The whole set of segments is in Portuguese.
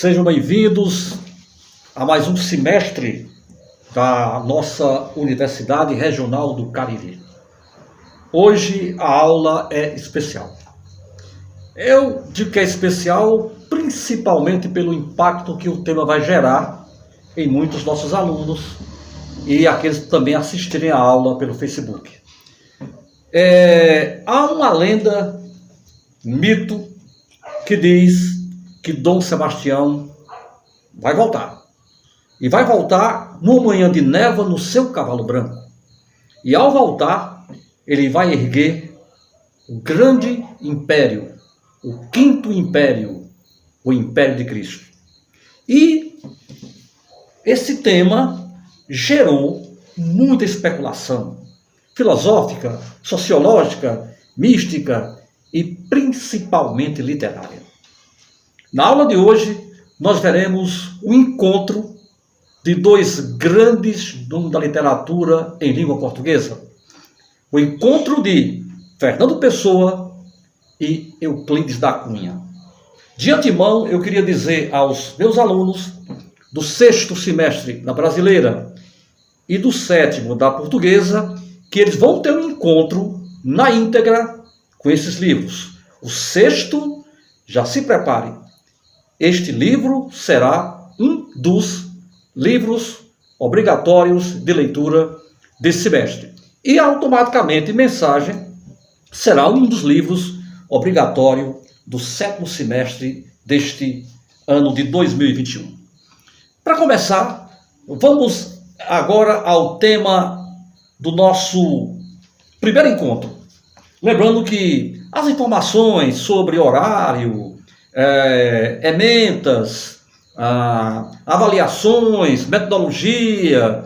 Sejam bem-vindos a mais um semestre da nossa Universidade Regional do Cariri. Hoje a aula é especial. Eu digo que é especial principalmente pelo impacto que o tema vai gerar em muitos nossos alunos e aqueles que também assistirem a aula pelo Facebook. Há uma lenda, mito, que diz que Dom Sebastião vai voltar. E vai voltar numa manhã de névoa no seu cavalo branco. E ao voltar, ele vai erguer o grande império, o quinto império, o Império de Cristo. E esse tema gerou muita especulação filosófica, sociológica, mística e principalmente literária. Na aula de hoje, nós veremos o encontro de dois grandes nomes da literatura em língua portuguesa. O encontro de Fernando Pessoa e Euclides da Cunha. De antemão, eu queria dizer aos meus alunos do sexto semestre da brasileira e do sétimo da portuguesa que eles vão ter um encontro na íntegra com esses livros. O sexto, já se prepare. Este livro será um dos livros obrigatórios de leitura desse semestre. E automaticamente Mensagem será um dos livros obrigatórios do sétimo semestre deste ano de 2021. Para começar, vamos agora ao tema do nosso primeiro encontro. Lembrando que as informações sobre horário, ementas, avaliações, metodologia,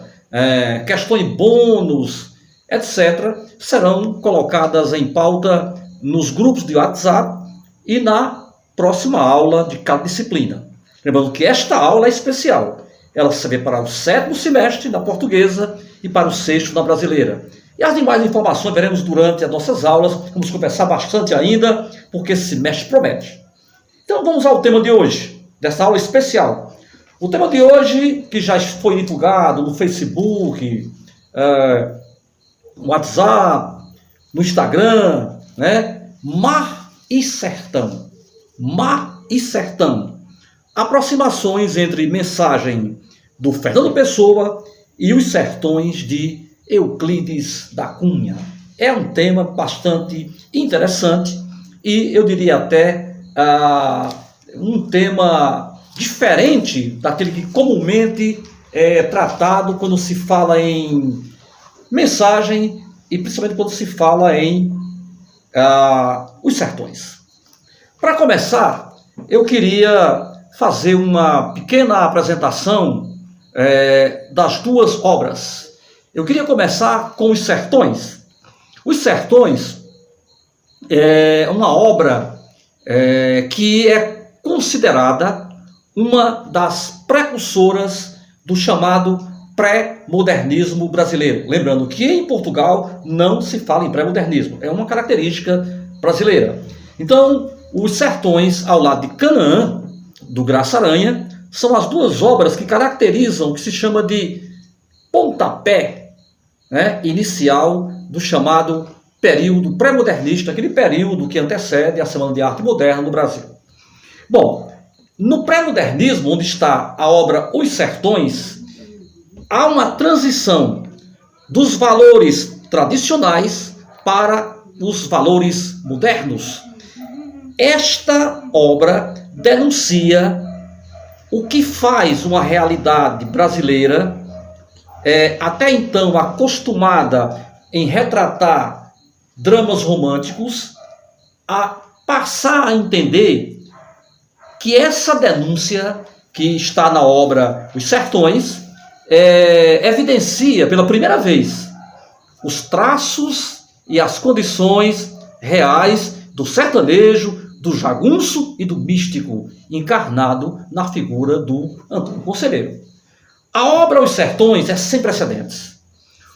questões bônus, etc., serão colocadas em pauta nos grupos de WhatsApp e na próxima aula de cada disciplina. Lembrando que esta aula é especial. Ela serve para o sétimo semestre da portuguesa e para o sexto da brasileira. E as demais informações veremos durante as nossas aulas. Vamos conversar bastante ainda, porque esse semestre promete. Então vamos ao tema de hoje, dessa aula especial. O tema de hoje, que já foi divulgado no Facebook, no WhatsApp, no Instagram, né? Mar e Sertão. Mar e Sertão. Aproximações entre Mensagem do Fernando Pessoa e os sertões de Euclides da Cunha. É um tema bastante interessante e eu diria até um tema diferente daquele que comumente é tratado quando se fala em Mensagem e principalmente quando se fala em os sertões. Para começar, eu queria fazer uma pequena apresentação das duas obras. Eu queria começar com Os Sertões. Os Sertões é uma obra que é considerada uma das precursoras do chamado pré-modernismo brasileiro. Lembrando que em Portugal não se fala em pré-modernismo, é uma característica brasileira. Então, Os Sertões, ao lado de Canaã, do Graça Aranha, são as duas obras que caracterizam o que se chama de pontapé, né, inicial do chamado período pré-modernista, aquele período que antecede a Semana de Arte Moderna no Brasil. Bom, no pré-modernismo, onde está a obra Os Sertões, há uma transição dos valores tradicionais para os valores modernos. Esta obra denuncia o que faz uma realidade brasileira, até então acostumada em retratar dramas românticos, a passar a entender que essa denúncia que está na obra Os Sertões evidencia pela primeira vez os traços e as condições reais do sertanejo, do jagunço e do místico, encarnado na figura do Antônio Conselheiro. A obra Os Sertões é sem precedentes.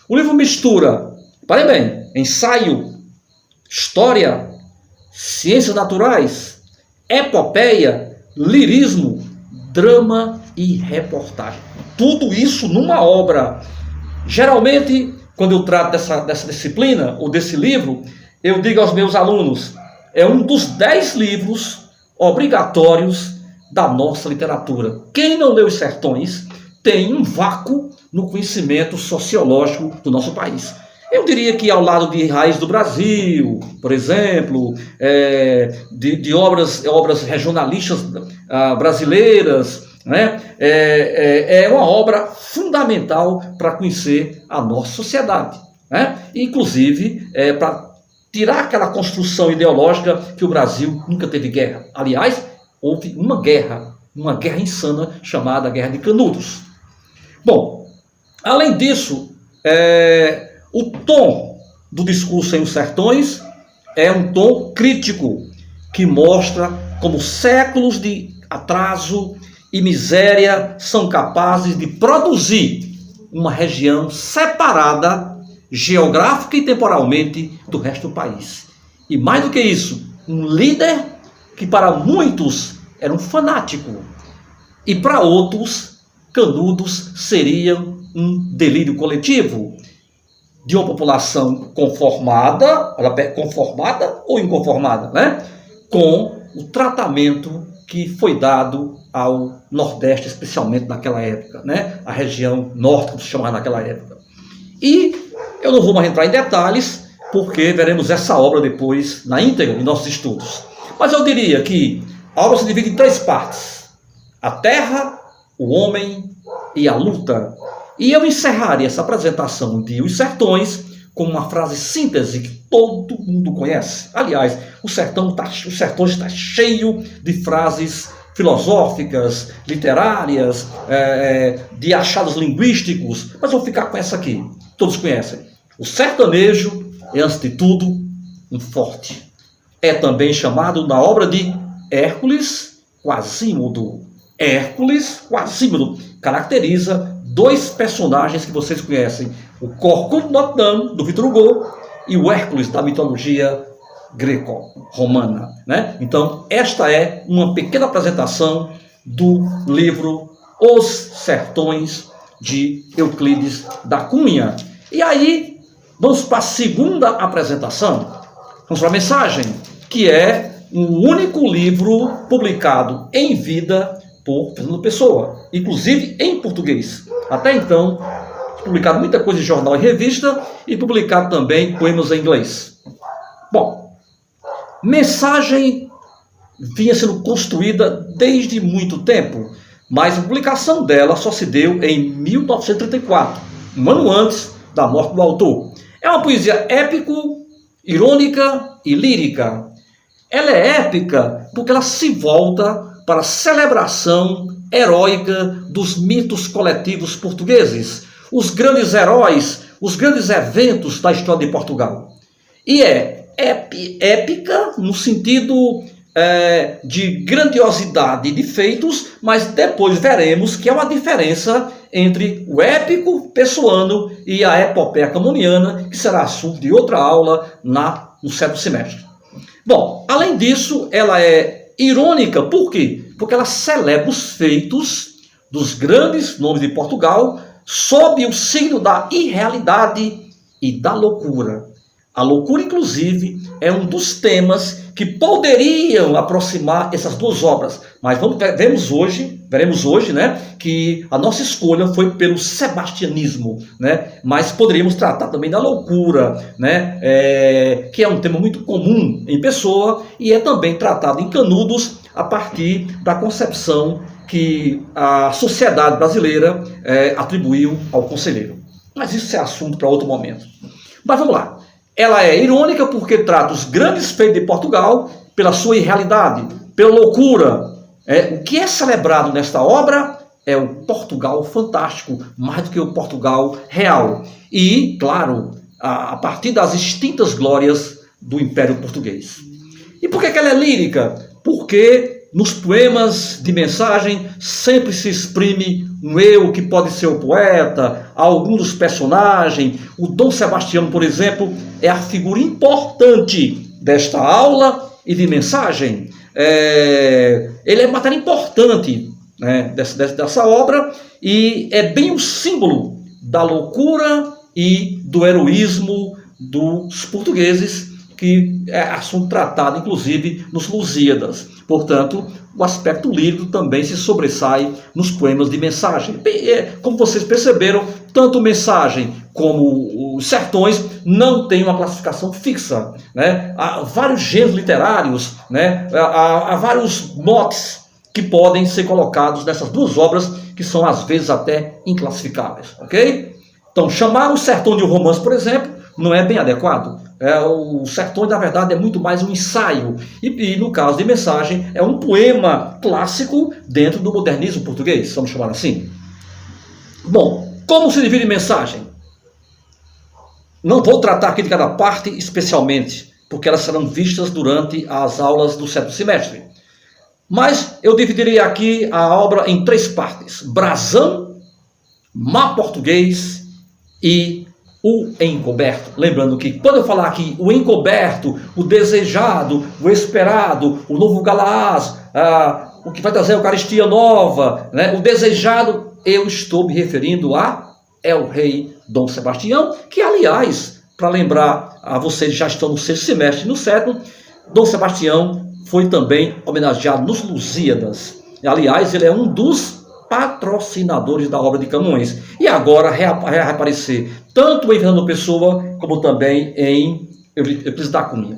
O livro mistura, parem bem, ensaio, história, ciências naturais, epopeia, lirismo, drama e reportagem. Tudo isso numa obra. Geralmente, quando eu trato dessa disciplina, ou desse livro, eu digo aos meus alunos, é um dos 10 livros obrigatórios da nossa literatura. Quem não leu Os Sertões tem um vácuo no conhecimento sociológico do nosso país. Eu diria que ao lado de Raiz do Brasil, por exemplo, de obras regionalistas brasileiras, né? É uma obra fundamental para conhecer a nossa sociedade, né? Inclusive, para tirar aquela construção ideológica que o Brasil nunca teve guerra. Aliás, houve uma guerra insana chamada Guerra de Canudos. Bom, além disso, o tom do discurso em Os Sertões é um tom crítico, que mostra como séculos de atraso e miséria são capazes de produzir uma região separada geográfica e temporalmente do resto do país. E mais do que isso, um líder que para muitos era um fanático e para outros, Canudos seria um delírio coletivo de uma população conformada ou inconformada, né? Com o tratamento que foi dado ao Nordeste, especialmente naquela época, né? A região norte, como se chamava naquela época. E eu não vou mais entrar em detalhes, porque veremos essa obra depois na íntegra em nossos estudos. Mas eu diria que a obra se divide em 3 partes: a terra, o homem e a luta. E eu encerraria essa apresentação de Os Sertões com uma frase síntese que todo mundo conhece. Aliás, Os Sertões está cheio de frases filosóficas, literárias, de achados linguísticos, mas vou ficar com essa aqui. Todos conhecem. O sertanejo é, antes de tudo, um forte. É também chamado na obra de Hércules Quasímodo. Hércules Quasímodo caracteriza 2 personagens que vocês conhecem: o Corcunda Notre Dame, do Victor Hugo, e o Hércules da mitologia greco-romana, né? Então, esta é uma pequena apresentação do livro Os Sertões, de Euclides da Cunha. E aí, vamos para a segunda apresentação. Vamos para a mensagem, que é um único livro publicado em vida por Fernando Pessoa, inclusive em português. Até então, publicado muita coisa em jornal e revista, e publicado também poemas em inglês. Bom, mensagem vinha sendo construída desde muito tempo, mas a publicação dela só se deu em 1934, um ano antes da morte do autor. É uma poesia épico, irônica e lírica. Ela é épica porque ela se volta para a celebração heróica dos mitos coletivos portugueses, os grandes heróis, os grandes eventos da história de Portugal. E é épica no sentido de grandiosidade de feitos, mas depois veremos que há uma diferença entre o épico pessoano e a epopeia camoniana, que será assunto de outra aula no 7º semestre. Bom, além disso, ela é irônica. Por quê? Porque ela celebra os feitos dos grandes nomes de Portugal sob o signo da irrealidade e da loucura. A loucura, inclusive, é um dos temas que poderiam aproximar essas 2 obras. Mas veremos hoje, né, que a nossa escolha foi pelo sebastianismo, né? Mas poderíamos tratar também da loucura, né? Que é um tema muito comum em Pessoa e é também tratado em Canudos a partir da concepção que a sociedade brasileira atribuiu ao conselheiro. Mas isso é assunto para outro momento. Mas vamos lá. Ela é irônica porque trata os grandes feitos de Portugal pela sua irrealidade, pela loucura. O que é celebrado nesta obra é o Portugal fantástico, mais do que o Portugal real. E, claro, a partir das extintas glórias do Império Português. E por que ela é lírica? Porque nos poemas de mensagem sempre se exprime um eu que pode ser o poeta, algum dos personagens. O Dom Sebastião, por exemplo, é a figura importante desta aula e de mensagem. Ele é matéria importante né, dessa obra, e é bem o símbolo da loucura e do heroísmo dos portugueses, que é assunto tratado, inclusive, nos Lusíadas. Portanto, o aspecto lírico também se sobressai nos poemas de mensagem. Como vocês perceberam, tanto mensagem como os sertões não têm uma classificação fixa, né? Há vários gêneros literários, né? Há vários motes que podem ser colocados nessas duas obras, que são às vezes até inclassificáveis, ok? Então, chamar o sertão de um romance, por exemplo, não é bem adequado. O sertão, na verdade, é muito mais um ensaio. E no caso de mensagem, é um poema clássico dentro do modernismo português, vamos chamar assim. Bom, como se divide mensagem? Não vou tratar aqui de cada parte especialmente, porque elas serão vistas durante as aulas do sétimo semestre. Mas eu dividirei aqui a obra em 3 partes: brasão, má português e o encoberto. Lembrando que quando eu falar aqui o encoberto, o desejado, o esperado, o novo Galaás, o que vai trazer a Eucaristia nova, né? O desejado, eu estou me referindo a El Rei Dom Sebastião, que aliás, para lembrar a vocês, já estão no 6º semestre e no 7º, Dom Sebastião foi também homenageado nos Lusíadas. Aliás, ele é um dos patrocinadores da obra de Camões. E agora vai reaparecer tanto em Fernando Pessoa, como também em Euclides da Cunha.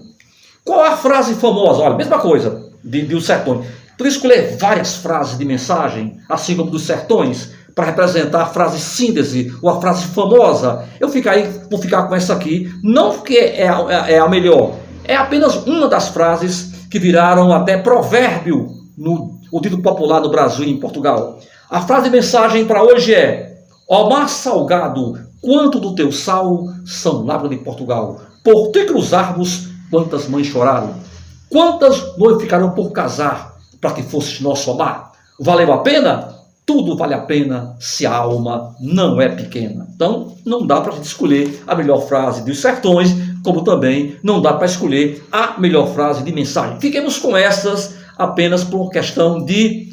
Qual a frase famosa? Olha, mesma coisa de Os Sertões. Por escolher várias frases de mensagem, assim como dos Sertões, para representar a frase síntese ou a frase famosa, vou ficar com essa aqui, não porque é a melhor, é apenas uma das frases que viraram até provérbio no dito popular no Brasil e em Portugal. A frase de mensagem para hoje é: ó mar salgado, quanto do teu sal, São Lábaro de Portugal. Por te cruzarmos, quantas mães choraram, quantas noivas ficaram por casar, para que fosses nosso amar. Valeu a pena? Tudo vale a pena se a alma não é pequena. Então, não dá para escolher a melhor frase dos Sertões, como também não dá para escolher a melhor frase de mensagem. Fiquemos com essas apenas por questão de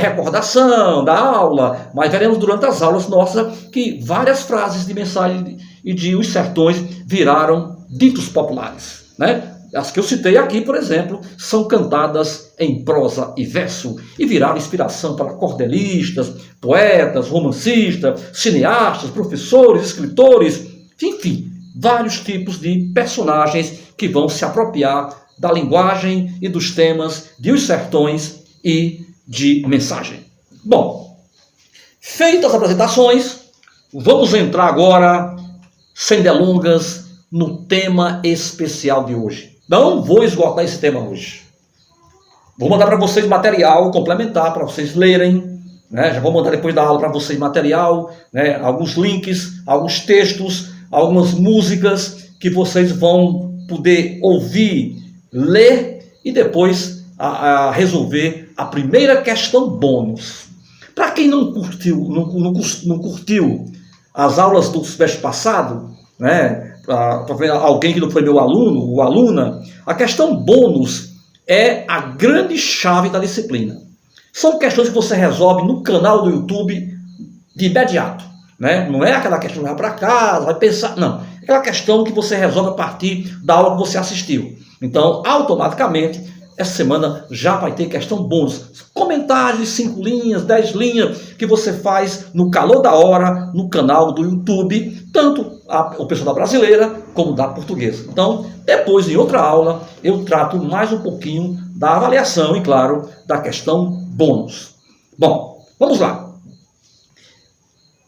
recordação da aula, mas veremos durante as aulas nossas que várias frases de mensagem e de Os Sertões viraram ditos populares, né? As que eu citei aqui, por exemplo, são cantadas em prosa e verso e viraram inspiração para cordelistas, poetas, romancistas, cineastas, professores, escritores, enfim, vários tipos de personagens que vão se apropriar da linguagem e dos temas de Os Sertões e de mensagem. Bom, feitas as apresentações, vamos entrar agora, sem delongas, no tema especial de hoje. Não vou esgotar esse tema hoje. Vou mandar para vocês material complementar para vocês lerem, né? Já vou mandar depois da aula para vocês material, né? Alguns links, alguns textos, algumas músicas que vocês vão poder ouvir, ler e depois resolver a primeira questão bônus. Para quem não curtiu as aulas do semestre passado, né? Para alguém que não foi meu aluno ou aluna, a questão bônus é a grande chave da disciplina. São questões que você resolve no canal do YouTube de imediato, né? Não é aquela questão que vai para casa, vai pensar, não. É aquela questão que você resolve a partir da aula que você assistiu. Então, automaticamente, essa semana já vai ter questão bônus. Comentários de 5 linhas, 10 linhas, que você faz no calor da hora, no canal do YouTube, tanto o pessoal da brasileira como da portuguesa. Então, depois, em outra aula, eu trato mais um pouquinho da avaliação e, claro, da questão bônus. Bom, vamos lá.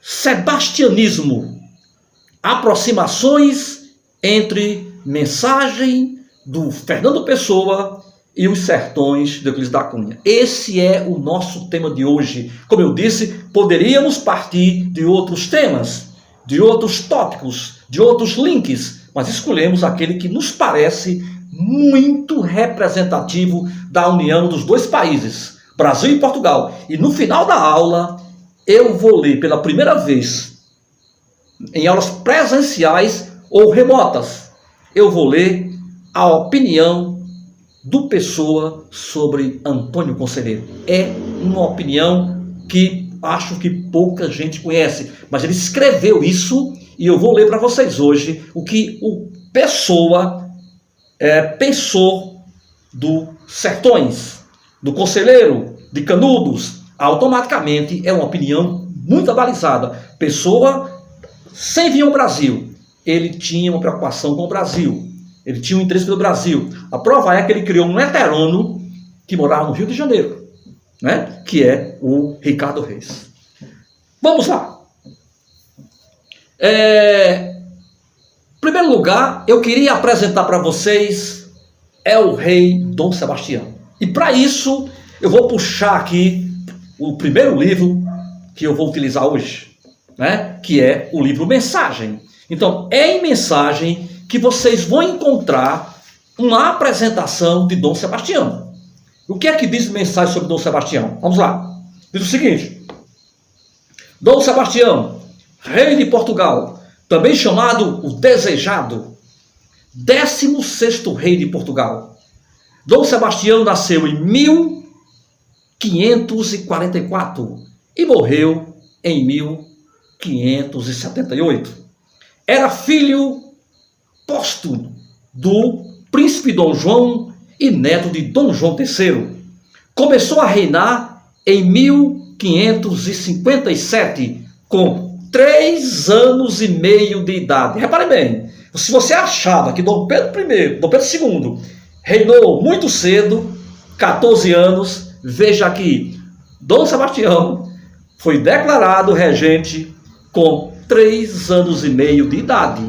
Sebastianismo. Aproximações entre mensagem do Fernando Pessoa e Os Sertões de Euclides da Cunha. Esse é o nosso tema de hoje. Como eu disse, poderíamos partir de outros temas, de outros tópicos, de outros links, mas escolhemos aquele que nos parece muito representativo da união dos dois países, Brasil e Portugal. E no final da aula, eu vou ler pela primeira vez, em aulas presenciais ou remotas, eu vou ler a opinião do Pessoa sobre Antônio Conselheiro. É uma opinião que acho que pouca gente conhece, mas ele escreveu isso e eu vou ler para vocês hoje o que o Pessoa pensou do Sertões, do Conselheiro, de Canudos. Automaticamente é uma opinião muito abalizada. Pessoa, sem vir ao Brasil, ele tinha uma preocupação com o Brasil, ele tinha um interesse pelo Brasil. A prova é que ele criou um veterano que morava no Rio de Janeiro, né? Que é o Ricardo Reis. Vamos lá. Em primeiro lugar, eu queria apresentar para vocês o rei Dom Sebastião. E para isso, eu vou puxar aqui o primeiro livro que eu vou utilizar hoje, né? Que é o livro Mensagem. Então, é em Mensagem que vocês vão encontrar uma apresentação de Dom Sebastião. O que é que diz Mensagem sobre Dom Sebastião? Vamos lá. Diz o seguinte: Dom Sebastião, rei de Portugal, também chamado o Desejado, 16º rei de Portugal. Dom Sebastião nasceu em 1544 e morreu em 1578. Era filho póstumo do príncipe Dom João e neto de Dom João III. Começou a reinar em 1557, com 3 anos e meio de idade. Repare bem, se você achava que Dom Pedro II reinou muito cedo, 14 anos, veja aqui, Dom Sebastião foi declarado regente com 3 anos e meio de idade.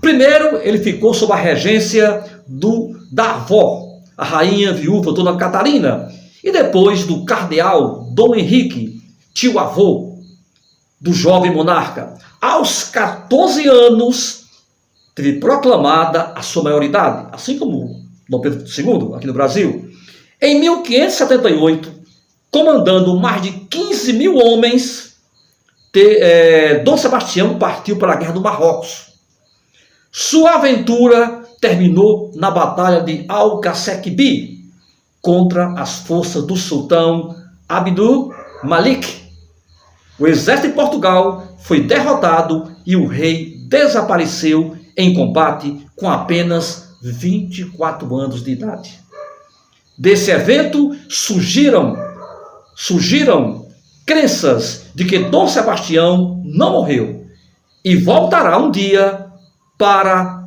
Primeiro, ele ficou sob a regência da avó, a rainha viúva Dona Catarina, e depois do cardeal Dom Henrique, tio-avô do jovem monarca. Aos 14 anos, teve proclamada a sua maioridade, assim como Dom Pedro II, aqui no Brasil. Em 1578, comandando mais de 15 mil homens, Dom Sebastião partiu para a Guerra do Marrocos. Sua aventura terminou na Batalha de Alcacequebi, contra as forças do sultão Abdul Malik. O exército de Portugal foi derrotado e o rei desapareceu em combate com apenas 24 anos de idade. Desse evento surgiram crenças de que Dom Sebastião não morreu e voltará um dia para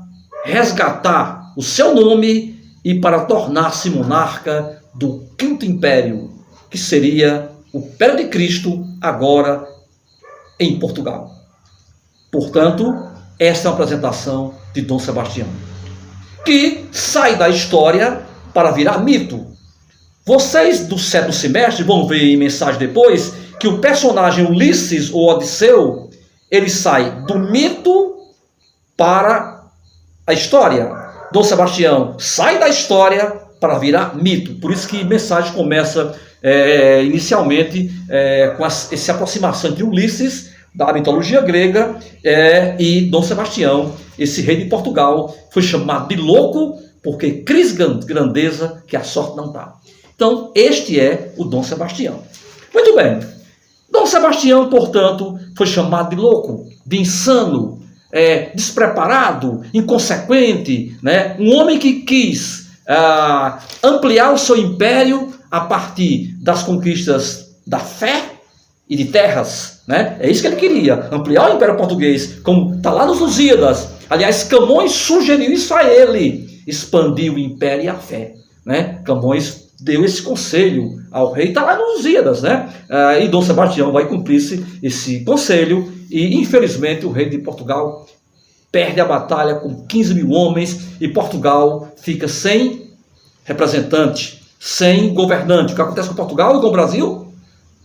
resgatar o seu nome e para tornar-se monarca do Quinto Império, que seria o Império de Cristo, agora em Portugal. Portanto, essa é a apresentação de Dom Sebastião, que sai da história para virar mito. Vocês do 7º semestre vão ver em Mensagem depois que o personagem Ulisses, ou Odisseu, ele sai do mito para a história. Dom Sebastião sai da história para virar mito. Por isso que Mensagem começa inicialmente com essa aproximação entre Ulisses, da mitologia grega, e Dom Sebastião, esse rei de Portugal, foi chamado de louco porque cris grandeza que a sorte não dá. Então, este é o Dom Sebastião. Muito bem. Dom Sebastião, portanto, foi chamado de louco, de insano, despreparado, inconsequente, né? Um homem que quis ampliar o seu império a partir das conquistas da fé e de terras, né? É isso que ele queria, ampliar o Império Português, como está lá nos Lusíadas. Aliás, Camões sugeriu isso a ele, expandir o império e a fé, né? Camões deu esse conselho ao rei, está lá nos Lusíadas, né? E Dom Sebastião vai cumprir esse conselho, e infelizmente o rei de Portugal perde a batalha com 15 mil homens, e Portugal fica sem representante, sem governante. O que acontece com Portugal e com o Brasil?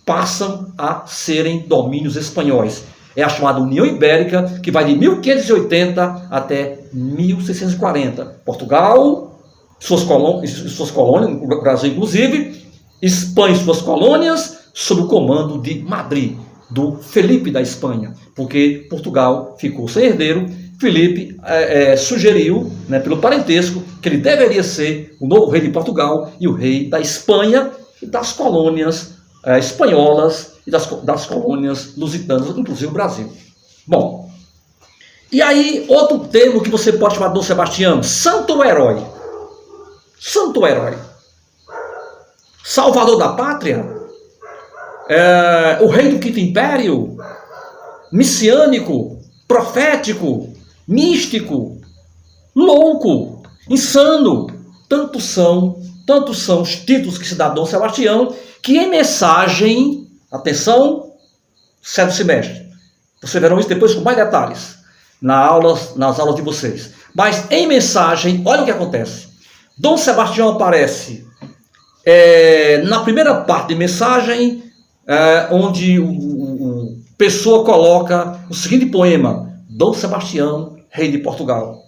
Passam a serem domínios espanhóis. É a chamada União Ibérica, que vai de 1580 até 1640. Portugal, suas colônias, o Brasil inclusive, expande suas colônias sob o comando de Madrid, do Felipe da Espanha, porque Portugal ficou sem herdeiro, Filipe sugeriu, né, pelo parentesco, que ele deveria ser o novo rei de Portugal e o rei da Espanha e das colônias espanholas e das colônias lusitanas, inclusive o Brasil. Bom, e aí outro termo que você pode chamar de Dom Sebastião, santo herói. Santo herói. Salvador da pátria. O rei do Quinto Império. Messiânico. Profético. Místico. Louco. Insano. Tantos são os títulos que se dá a Dom Sebastião, que em mensagem, atenção, certo semestre, vocês verão isso depois com mais detalhes nas aulas de vocês. Mas em mensagem, olha o que acontece. Dom Sebastião aparece na primeira parte de mensagem, onde o Pessoa coloca o seguinte poema: Dom Sebastião, rei de Portugal.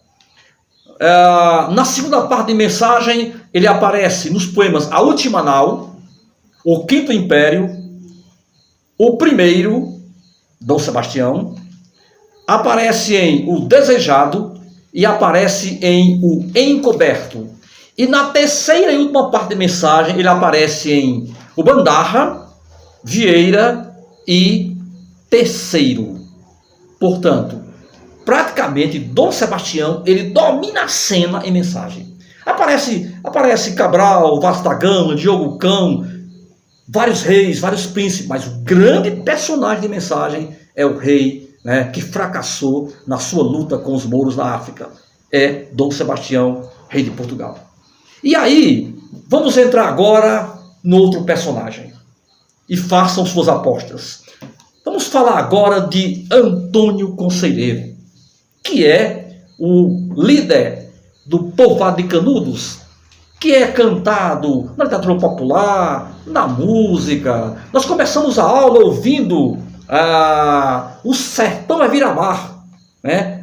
Na segunda parte de mensagem, ele aparece nos poemas A Última Nau, O Quinto Império, O Primeiro, Dom Sebastião, aparece em O Desejado e aparece em O Encoberto. E na terceira e última parte de mensagem, ele aparece em O Bandarra, Vieira e Terceiro. Portanto, praticamente Dom Sebastião, ele domina a cena em mensagem. Aparece Cabral, Vasco da Gama, Diogo Cão, vários reis, vários príncipes, mas o grande personagem de mensagem é o rei, né, que fracassou na sua luta com os mouros na África. É Dom Sebastião, rei de Portugal. E aí, vamos entrar agora no outro personagem. E façam suas apostas. Vamos falar agora de Antônio Conselheiro, que é o líder do povoado de Canudos, que é cantado na literatura popular, na música. Nós começamos a aula ouvindo O Sertão é Vira-Mar, né?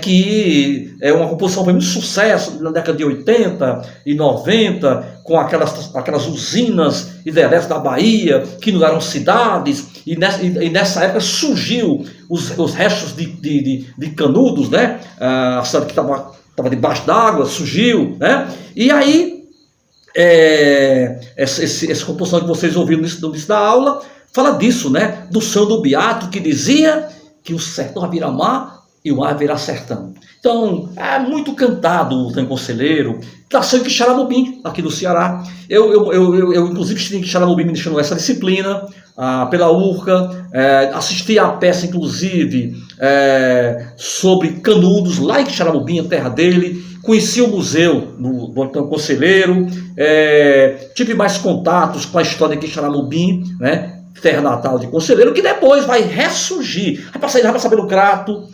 Que é uma composição foi muito sucesso na década de 80 e 90, com aquelas usinas hidrelétricas da Bahia, que não eram cidades, e nessa época surgiu os restos de Canudos, né? A cidade que estava debaixo d'água, surgiu, né? E aí, essa composição que vocês ouviram no início da aula, fala disso, né? Do São do Beato, que dizia que o sertão vai virar mar e o mar virá sertão. Então, é muito cantado o Antônio Conselheiro. Nasceu em Quixaramubim, aqui no Ceará. Eu inclusive, estive em Quixaramubim ministrando essa disciplina, pela URCA. Assisti à peça, inclusive, sobre Canudos, lá em Quixaramubim, a terra dele. Conheci o museu do Antônio Conselheiro. Tive mais contatos com a história de Quixaramubim, né? Terra natal de Conselheiro, que depois vai ressurgir. Vai passar pelo Crato,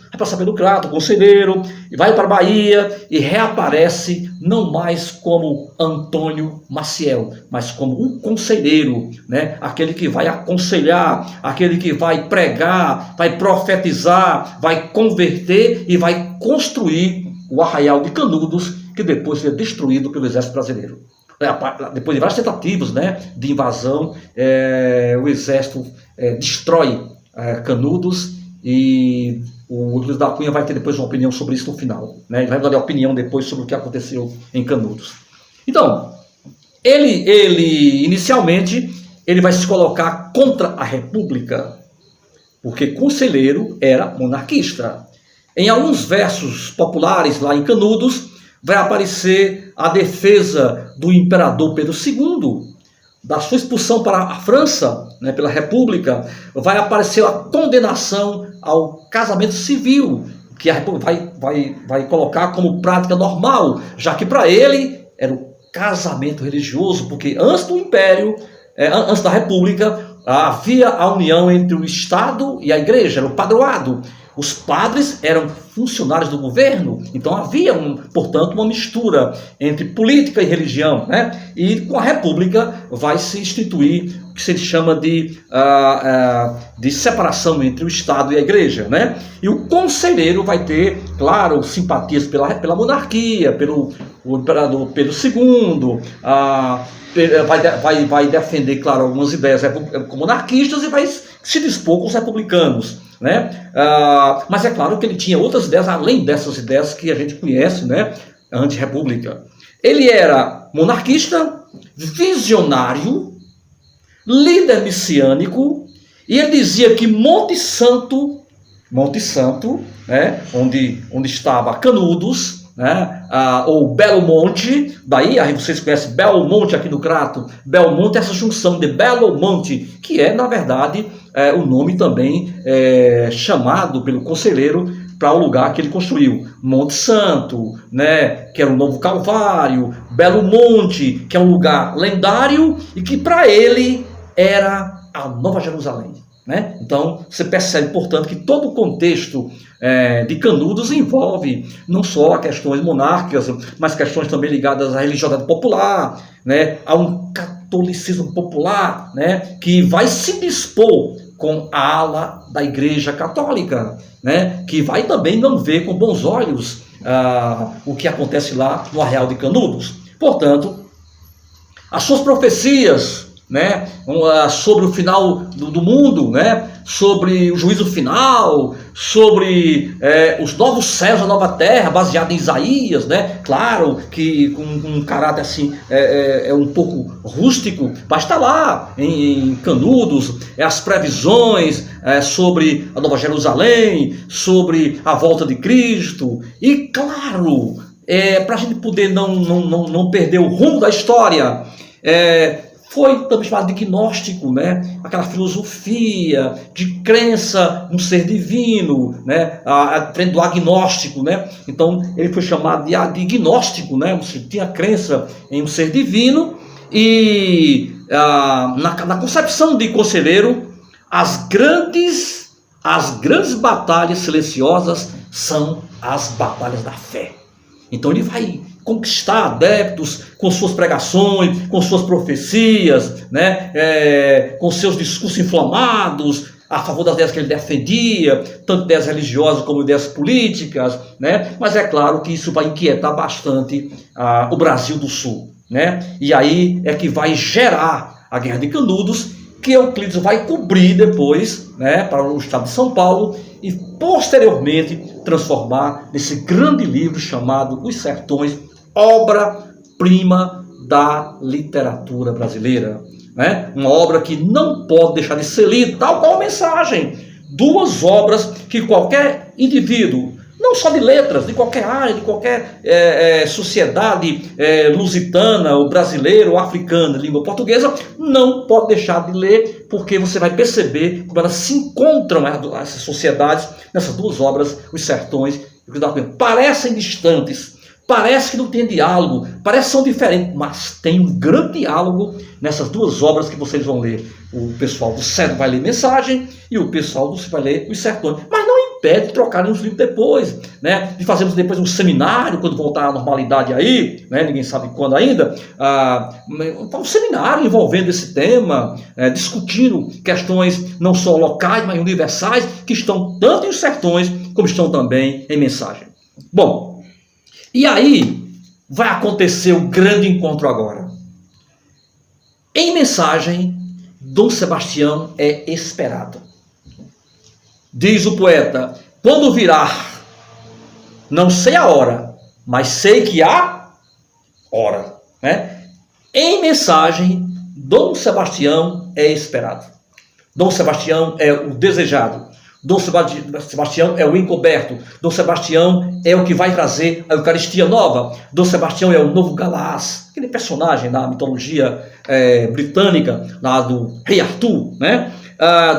Conselheiro, e vai para a Bahia e reaparece não mais como Antônio Maciel, mas como um conselheiro, né? Aquele que vai aconselhar, aquele que vai pregar, vai profetizar, vai converter e vai construir o Arraial de Canudos, que depois foi destruído pelo exército brasileiro. Depois de várias tentativas, né, de invasão, o exército destrói Canudos, e o Luiz da Cunha vai ter depois uma opinião sobre isso no final, né? Ele vai dar a opinião depois sobre o que aconteceu em Canudos. Então, ele inicialmente ele vai se colocar contra a República, porque Conselheiro era monarquista. Em alguns versos populares lá em Canudos, vai aparecer a defesa do imperador Pedro II, da sua expulsão para a França, né, pela República. Vai aparecer a condenação ao casamento civil, que a República vai colocar como prática normal, já que para ele era o casamento religioso, porque antes do Império, antes da República, havia a união entre o Estado e a Igreja, era o padroado. Os padres eram funcionários do governo, então havia, portanto, uma mistura entre política e religião, né? E com a República vai se instituir o que se chama de separação entre o Estado e a Igreja, né? E o conselheiro vai ter, claro, simpatias pela monarquia, pelo imperador Pedro II, vai defender, claro, algumas ideias monarquistas e vai se dispor com os republicanos. né? Mas é claro que ele tinha outras ideias, além dessas ideias que a gente conhece, né? Anti-república. Ele era monarquista, visionário, líder messiânico, e ele dizia que Monte Santo, né, onde estava Canudos, né, ou Belo Monte, daí aí vocês conhecem Belo Monte aqui no Crato. Belo Monte é essa junção de Belo Monte, que é, na verdade, o nome também chamado pelo conselheiro para o lugar que ele construiu. Monte Santo, né, que era o Novo Calvário, Belo Monte, que é um lugar lendário e que para ele era a Nova Jerusalém. Né? Então, você percebe, portanto, que todo o contexto de Canudos envolve não só questões monárquicas, mas questões também ligadas à religiosidade popular, né? A um catolicismo popular, né? Que vai se dispor com a ala da Igreja Católica, né? Que vai também não ver com bons olhos o que acontece lá no Arraial de Canudos. Portanto, as suas profecias, né, sobre o final do mundo, né, sobre o juízo final, sobre os novos céus, a nova terra, baseado em Isaías, né, claro que com um caráter assim um pouco rústico, mas está lá em Canudos, as previsões sobre a Nova Jerusalém, sobre a volta de Cristo, e claro, para a gente poder não perder o rumo da história, foi também chamado de gnóstico, né? Aquela filosofia de crença no ser divino, né? Frente do agnóstico, né? Então ele foi chamado de gnóstico, né? Você tinha crença em um ser divino, e na concepção de conselheiro, as grandes batalhas silenciosas são as batalhas da fé. Então ele vai conquistar adeptos com suas pregações, com suas profecias, né? Com seus discursos inflamados a favor das ideias que ele defendia, tanto ideias religiosas como ideias políticas, né? Mas é claro que isso vai inquietar bastante o Brasil do Sul, né? E aí é que vai gerar a Guerra de Canudos, que Euclides vai cobrir depois, né, para o estado de São Paulo, e posteriormente transformar nesse grande livro chamado Os Sertões, obra-prima da literatura brasileira, né? Uma obra que não pode deixar de ser lida, tal qual a Mensagem. Duas obras que qualquer indivíduo, não só de letras, de qualquer área, de qualquer sociedade lusitana, ou brasileira, ou africana, de língua portuguesa, não pode deixar de ler, porque você vai perceber como elas se encontram, essas sociedades, nessas duas obras, Os Sertões e o da Cunha. Parecem distantes, parece que não tem diálogo, parece que são diferentes, mas tem um grande diálogo nessas duas obras que vocês vão ler. O pessoal do Cedro vai ler Mensagem e o pessoal do Cedro vai ler Os Sertões. Mas não impede de trocarem os livros depois, né? De fazermos depois um seminário, quando voltar à normalidade aí, né? Ninguém sabe quando ainda, um seminário envolvendo esse tema, discutindo questões não só locais, mas universais, que estão tanto em Os Sertões, como estão também em Mensagem. Bom, e aí vai acontecer o grande encontro agora. Em Mensagem, Dom Sebastião é esperado. Diz o poeta: quando virá, não sei a hora, mas sei que há hora. Né? Em Mensagem, Dom Sebastião é esperado. Dom Sebastião é o desejado. Dom Sebastião é o encoberto. Dom Sebastião é o que vai trazer a Eucaristia nova. Dom Sebastião é o novo Galás, aquele personagem da mitologia britânica, lá do Rei Arthur, né?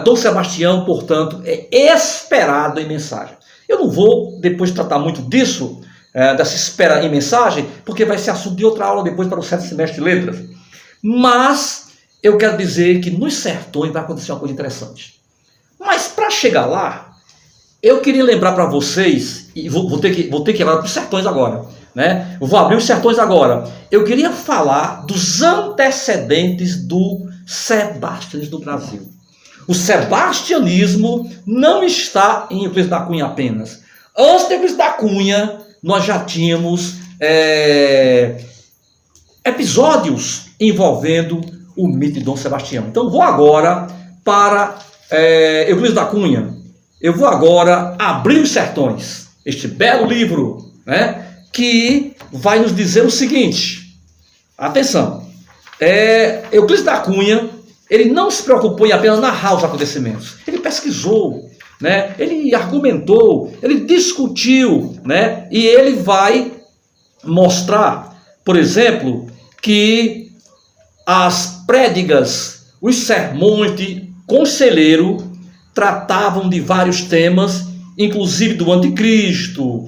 Dom Sebastião, portanto, é esperado em Mensagem. Eu não vou depois tratar muito disso, dessa espera em Mensagem, porque vai ser assunto de outra aula depois para o 7º semestre de Letras. Mas eu quero dizer que nos Sertões vai acontecer uma coisa interessante. Mas para chegar lá, eu queria lembrar para vocês, e vou ter que ir para os Sertões agora, né? Eu vou abrir os Sertões agora. Eu queria falar dos antecedentes do sebastianismo do Brasil. O sebastianismo não está em Euclides da Cunha apenas. Antes de Euclides da Cunha, nós já tínhamos episódios envolvendo o mito de Dom Sebastião. Então vou agora para Euclides da Cunha. eu vou agora abrir os sertões, este belo livro, né, que vai nos dizer o seguinte, atenção, Euclides da Cunha, ele não se preocupou em apenas narrar os acontecimentos, ele pesquisou, né, ele argumentou, ele discutiu, né, e ele vai mostrar, por exemplo, que as prédicas, os sermões de Conselheiro tratavam de vários temas, inclusive do anticristo,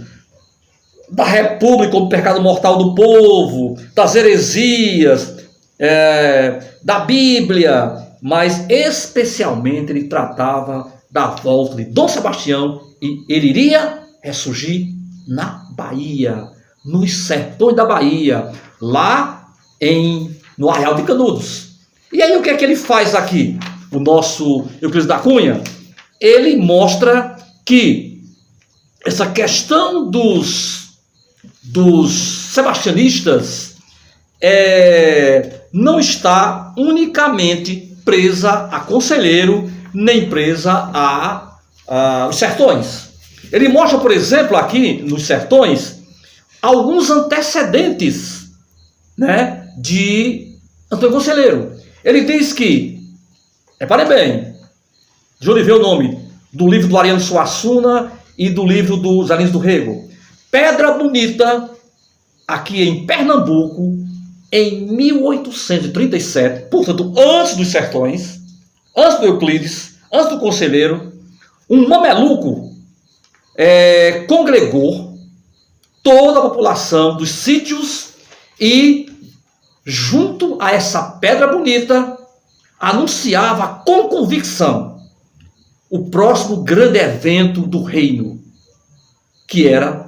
da república como pecado mortal do povo, das heresias, da Bíblia, mas especialmente ele tratava da volta de Dom Sebastião e ele iria ressurgir na Bahia, nos sertões da Bahia, lá no Arraial de Canudos. E aí o que é que ele faz aqui? O nosso Euclides da Cunha, ele mostra que essa questão dos sebastianistas não está unicamente presa a Conselheiro, nem presa aos sertões. Ele mostra, por exemplo, aqui nos sertões, alguns antecedentes, né, de Antônio Conselheiro. Ele diz que, reparem bem, de onde veio o nome do livro do Ariano Suassuna e do livro dos Alinhos do Rego. Pedra Bonita, aqui em Pernambuco, em 1837, portanto, antes dos sertões, antes do Euclides, antes do Conselheiro, um mameluco congregou toda a população dos sítios e, junto a essa Pedra Bonita, anunciava com convicção o próximo grande evento do reino, que era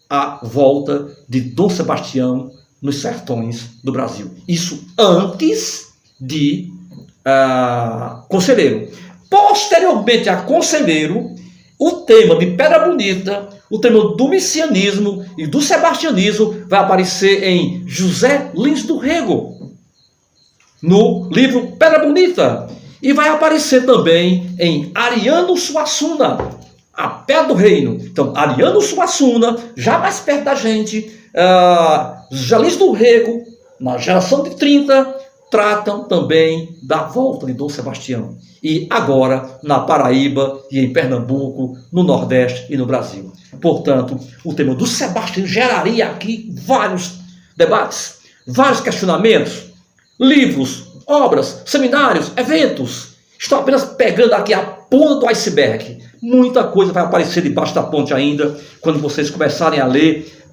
a volta de Dom Sebastião nos sertões do Brasil. Isso antes de Conselheiro. Posteriormente a Conselheiro, o tema de Pedra Bonita, o tema do messianismo e do sebastianismo vai aparecer em José Lins do Rego, no livro Pedra Bonita. E vai aparecer também em Ariano Suassuna, a Pedra do Reino. Então, Ariano Suassuna, já mais perto da gente, José Lins do Rego, na geração de 30, tratam também da volta de Dom Sebastião. E agora na Paraíba e em Pernambuco, no Nordeste e no Brasil. Portanto, o tema do Sebastião geraria aqui vários debates, vários questionamentos, livros, obras, seminários, eventos. Estou apenas pegando aqui a ponta do iceberg. Muita coisa vai aparecer debaixo da ponte ainda, quando vocês começarem a ler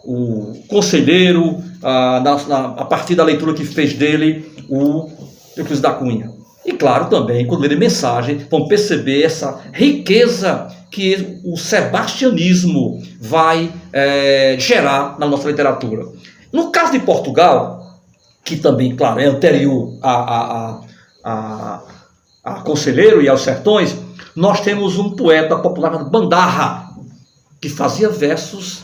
o Conselheiro, a partir da leitura que fez dele o Euclides da Cunha. E claro, também, quando lerem mensagem, vão perceber essa riqueza que o sebastianismo vai gerar na nossa literatura. No caso de Portugal, que também, claro, é anterior a Conselheiro e aos sertões, nós temos um poeta popular chamado Bandarra, que fazia versos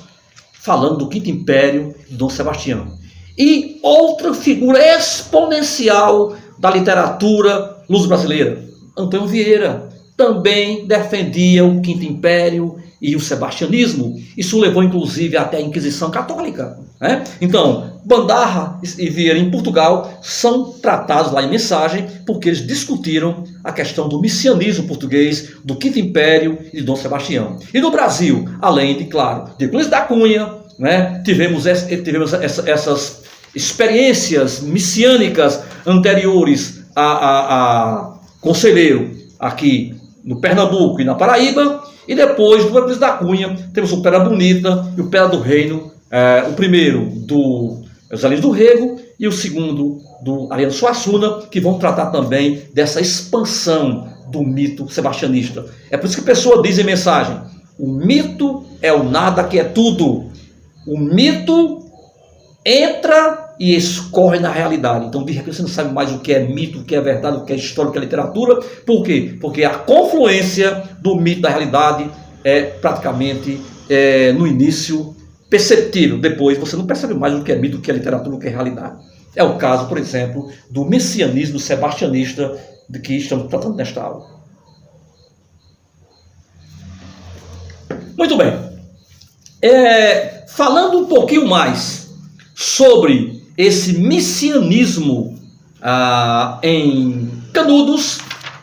falando do Quinto Império de Dom Sebastião. E outra figura exponencial da literatura luso-brasileira, Antônio Vieira, também defendia o Quinto Império e o sebastianismo. Isso levou, inclusive, até a Inquisição Católica, né? Então, Bandarra e Vieira, em Portugal, são tratados lá em mensagem, porque eles discutiram a questão do messianismo português, do Quinto Império e de Dom Sebastião. E no Brasil, além de, claro, de Euclides da Cunha, né, tivemos essas experiências messiânicas anteriores a Conselheiro, aqui no Pernambuco e na Paraíba, e depois do Euclides da Cunha temos o Pedra Bonita e o Pedra do Reino, o primeiro do José Lins do Rego e o segundo do Ariano Suassuna, que vão tratar também dessa expansão do mito sebastianista. É por isso que a pessoa diz em mensagem: o mito é o nada que é tudo. O mito entra e escorre na realidade. Então, de repente, você não sabe mais o que é mito, o que é verdade, o que é história, o que é literatura. Por quê? Porque a confluência do mito e da realidade é praticamente, no início, perceptível. Depois, você não percebe mais o que é mito, o que é literatura, o que é realidade. É o caso, por exemplo, do messianismo sebastianista de que estamos tratando nesta aula. Muito bem. Falando um pouquinho mais sobre esse messianismo em Canudos,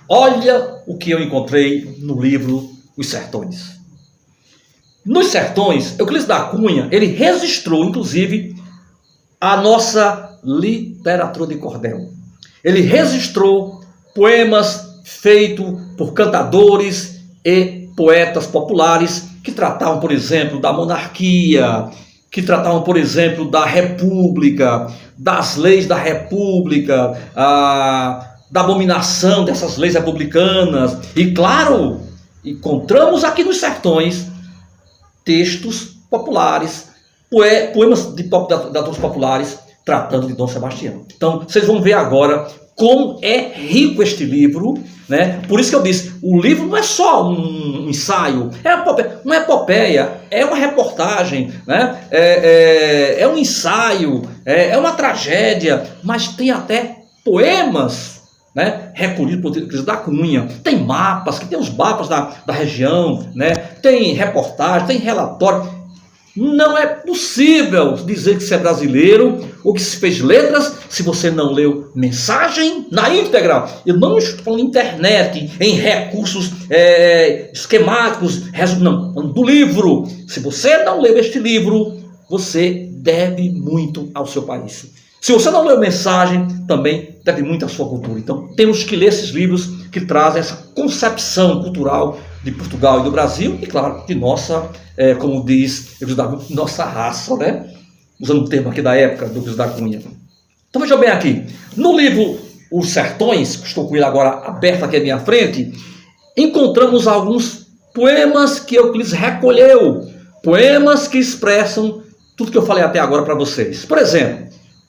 olha o que eu encontrei no livro Os Sertões. Nos Sertões, Euclides da Cunha, ele registrou, inclusive, a nossa literatura de cordel. Ele registrou poemas feitos por cantadores e poetas populares que tratavam, por exemplo, da monarquia, que tratavam, por exemplo, da república, das leis da república, da abominação dessas leis republicanas. E, claro, encontramos aqui nos Sertões textos populares, poemas de autores populares tratando de Dom Sebastião. Então, vocês vão ver agora como é rico este livro, né? Por isso que eu disse, o livro não é só um ensaio, uma epopeia, é uma reportagem, né? É um ensaio, é uma tragédia, mas tem até poemas, né, recolhido por Euclides da Cunha, tem mapas, que tem os mapas da região, né, tem reportagem, tem relatório. Não é possível dizer que você é brasileiro ou que se fez letras se você não leu mensagem na íntegra. Eu não estou falando internet, em recursos esquemáticos, não, do livro. Se você não leu este livro, você deve muito ao seu país. Se você não leu mensagem, também deve muito à sua cultura. Então, temos que ler esses livros que trazem essa concepção cultural de Portugal e do Brasil, e claro, de nossa, como diz, nossa raça, né? Usando o termo aqui da época, do Euclides da Cunha. Então, veja bem aqui, no livro Os Sertões, que estou com ele agora aberto aqui à minha frente, encontramos alguns poemas que Euclides recolheu, poemas que expressam tudo que eu falei até agora para vocês. Por exemplo,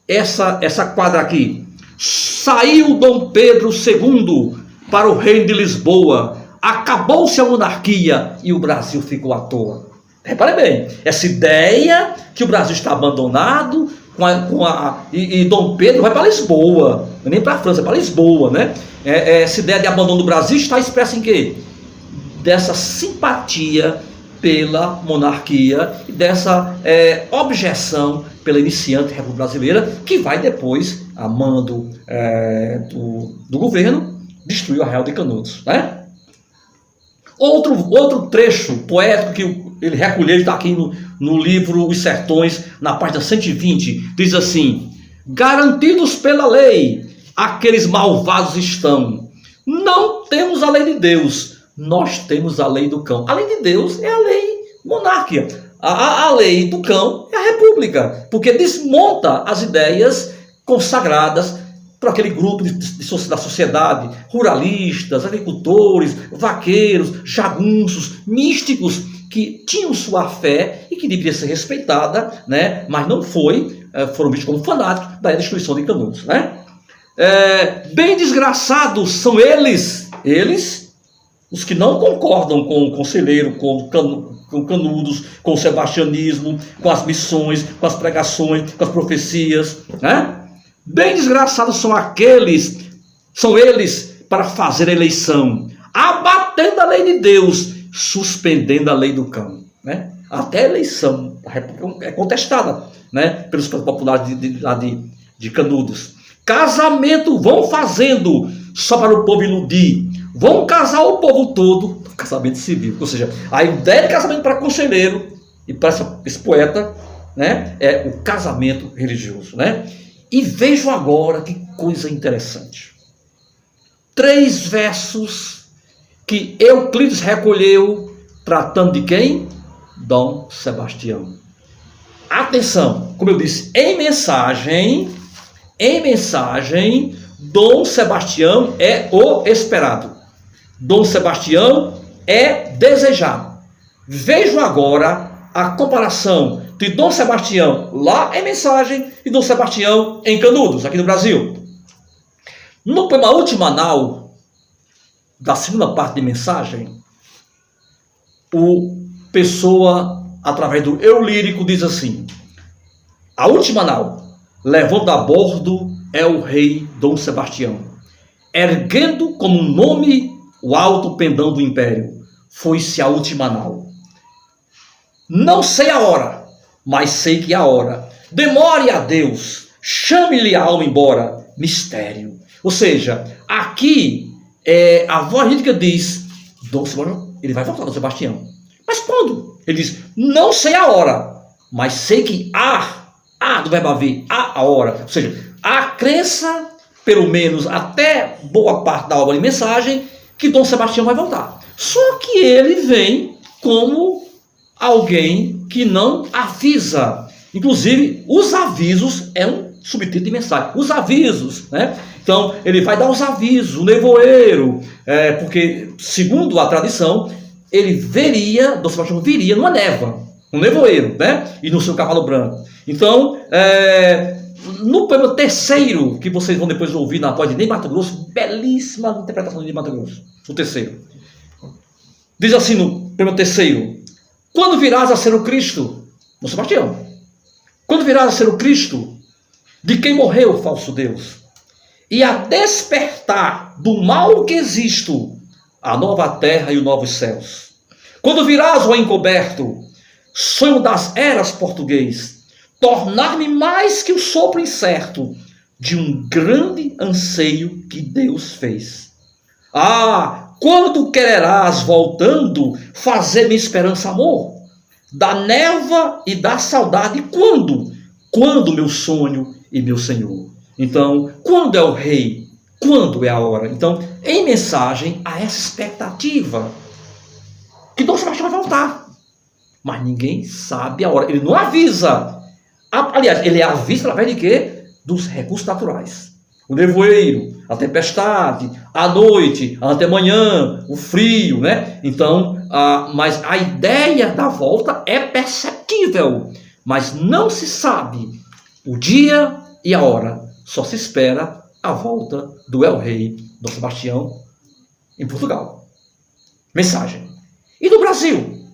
essa quadra aqui: saiu Dom Pedro II para o reino de Lisboa, acabou-se a monarquia e o Brasil ficou à toa. Repare bem, essa ideia que o Brasil está abandonado e Dom Pedro vai para Lisboa, nem para a França, é para Lisboa, né? Essa ideia de abandono do Brasil está expressa em quê? Dessa simpatia pela monarquia e dessa objeção pela iniciante República Brasileira, que vai depois, a mando do governo, destruir o Arraial de Canudos, né? Outro trecho poético que ele recolheu, está aqui no livro Os Sertões, na página 120, diz assim: garantidos pela lei, aqueles malvados estão. Não temos a lei de Deus, nós temos a lei do cão. A lei de Deus é a lei monárquica. A lei do cão é a república, porque desmonta as ideias consagradas por aquele grupo da sociedade, ruralistas, agricultores, vaqueiros, jagunços, místicos, que tinham sua fé e que deveria ser respeitada, né? Mas não foram vistos como fanáticos da destruição de Canudos, né? Bem desgraçados são eles, os que não concordam com o conselheiro, com Canudos, com o sebastianismo, com as missões, com as pregações, com as profecias, né? Bem desgraçados são eles para fazer a eleição, abatendo a lei de Deus, suspendendo a lei do cão, né? Até a eleição da República é contestada, né, pelos populares de Canudos. Casamento vão fazendo só para o povo iludir, vão casar o povo todo, casamento civil. Ou seja, a ideia de casamento para conselheiro e para esse poeta, né, é o casamento religioso, né? E vejam agora que coisa interessante. 3 versos que Euclides recolheu tratando de quem? Dom Sebastião. Atenção, como eu disse, em mensagem, Dom Sebastião é o esperado. Dom Sebastião é desejado. Vejam agora a comparação de Dom Sebastião lá em mensagem e Dom Sebastião em Canudos, aqui no Brasil. No poema Última Nau, da segunda parte de mensagem, o Pessoa, através do eu lírico, diz assim: a última nau, levando a bordo, é o rei Dom Sebastião, erguendo como nome o alto pendão do império, foi-se a última nau. Não sei a hora, mas sei que é a hora. Demore a Deus, chame-lhe a alma embora. Mistério. Ou seja, aqui a voz rítmica diz, Dom Sebastião, ele vai voltar, Dom Sebastião. Mas quando? Ele diz, não sei a hora, mas sei que há do verbo haver, há a hora. Ou seja, há crença, pelo menos até boa parte da obra de mensagem, que Dom Sebastião vai voltar. Só que ele vem como alguém que não avisa. Inclusive, os avisos é um subtítulo de mensagem. Os avisos, né? Então, ele vai dar os avisos, o nevoeiro, porque, segundo a tradição, Dom Sebastião viria numa névoa, um nevoeiro, né? E no seu cavalo branco. Então, no poema terceiro, que vocês vão depois ouvir na voz de Ney Matogrosso, belíssima interpretação de Ney Matogrosso, o terceiro. Diz assim no poema terceiro, quando virás a ser o Cristo, Dom Sebastião, quando virás a ser o Cristo, de quem morreu o falso Deus, e a despertar do mal que existo, a nova terra e os novos céus. Quando virás o encoberto, sonho das eras português, tornar-me mais que o sopro incerto de um grande anseio que Deus fez. Quando quererás, voltando, fazer-me esperança amor, da névoa e da saudade, quando? Quando meu sonho e meu Senhor. Então, quando é o rei? Quando é a hora? Então, em mensagem, há essa expectativa que Dom Sebastião vai voltar. Mas ninguém sabe a hora. Ele não avisa. Aliás, ele avisa através de quê? Dos recursos naturais. O nevoeiro, a tempestade, a noite, a antemanhã, o frio, né? Então, mas a ideia da volta é perceptível. Mas não se sabe o dia e a hora. Só se espera a volta do El-Rei Dom Sebastião em Portugal. Mensagem. E no Brasil?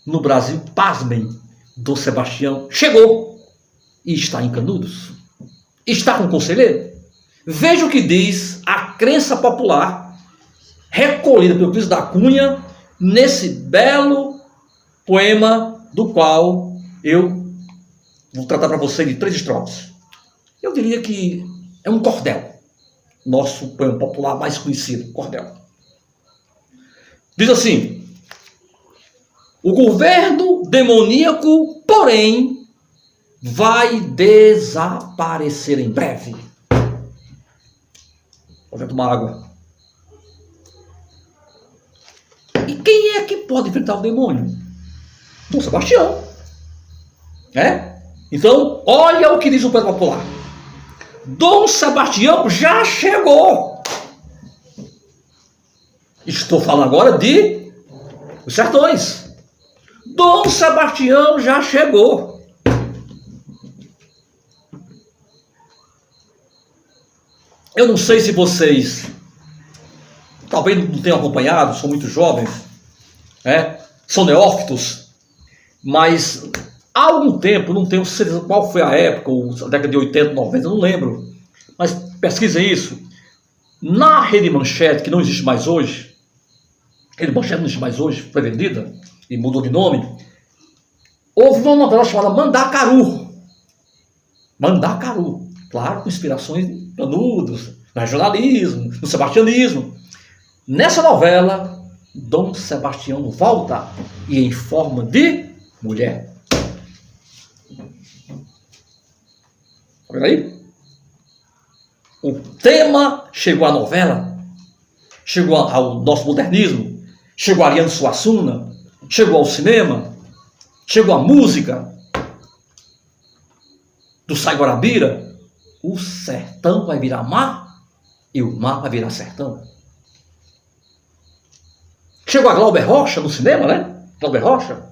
No Brasil, pasmem, Dom Sebastião chegou e está em Canudos. Está com o conselheiro. Veja o que diz a crença popular recolhida pelo Cristo da Cunha nesse belo poema do qual eu vou tratar para você de 3 estrofes. Eu diria que é um cordel. Nosso poema popular mais conhecido, cordel. Diz assim, o governo demoníaco, porém, vai desaparecer em breve. Vou tomar água. E quem é que pode enfrentar o demônio? Dom Sebastião. Então, olha o que diz o poema popular. Dom Sebastião já chegou. Estou falando agora de os sertões. Dom Sebastião já chegou. Eu não sei se vocês talvez não tenham acompanhado, são muito jovens, são neófitos, mas há algum tempo, não tenho certeza qual foi a época, a década de 80, 90, não lembro, mas pesquisem isso. Na Rede Manchete, que não existe mais hoje, Rede Manchete não existe mais hoje, foi vendida e mudou de nome, houve uma novela chamada Mandacaru. Mandacaru, claro, com inspirações de Canudos, no regionalismo, no sebastianismo. Nessa novela, Dom Sebastião volta e em forma de mulher. Tá vendo aí? O tema chegou à novela, chegou ao nosso modernismo, chegou a Ariano Suassuna, chegou ao cinema, chegou à música do Sai Guarabira. O sertão vai virar mar e o mar vai virar sertão. Chegou a Glauber Rocha no cinema, né? Glauber Rocha.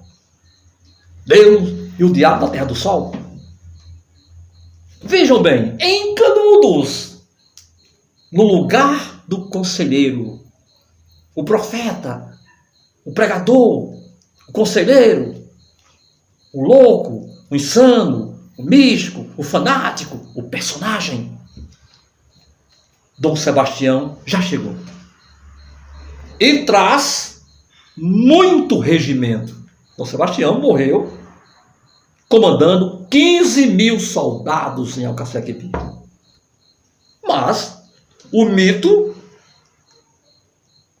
Deus e o Diabo na Terra do Sol. Vejam bem, em Canudos, no lugar do conselheiro, o profeta, o pregador, o conselheiro, o louco, o insano, o místico, o fanático, o personagem, Dom Sebastião já chegou. E traz muito regimento. Dom Sebastião morreu comandando 15 mil soldados em Alcaçequepi. Mas o mito,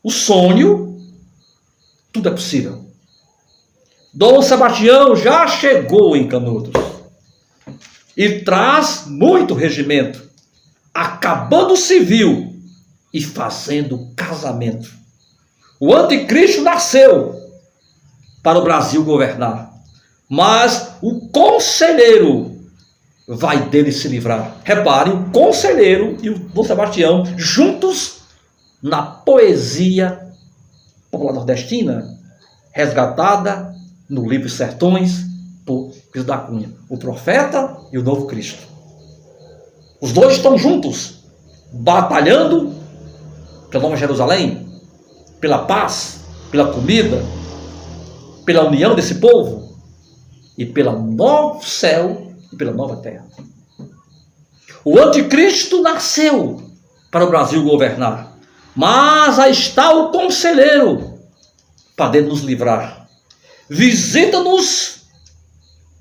o sonho, tudo é possível. Dom Sebastião já chegou em Canudos e traz muito regimento, acabando o civil e fazendo casamento. O anticristo nasceu para o Brasil governar, mas o conselheiro vai dele se livrar. Repare, o conselheiro e o Dom Sebastião juntos na poesia popular nordestina, resgatada no livro Sertões por Pedro da Cunha, o profeta e o novo Cristo. Os dois estão juntos, batalhando pela Nova Jerusalém, pela paz, pela comida, pela união desse povo e pelo novo céu e pela nova terra. O anticristo nasceu para o Brasil governar, mas aí está o conselheiro para nos livrar. Visita-nos,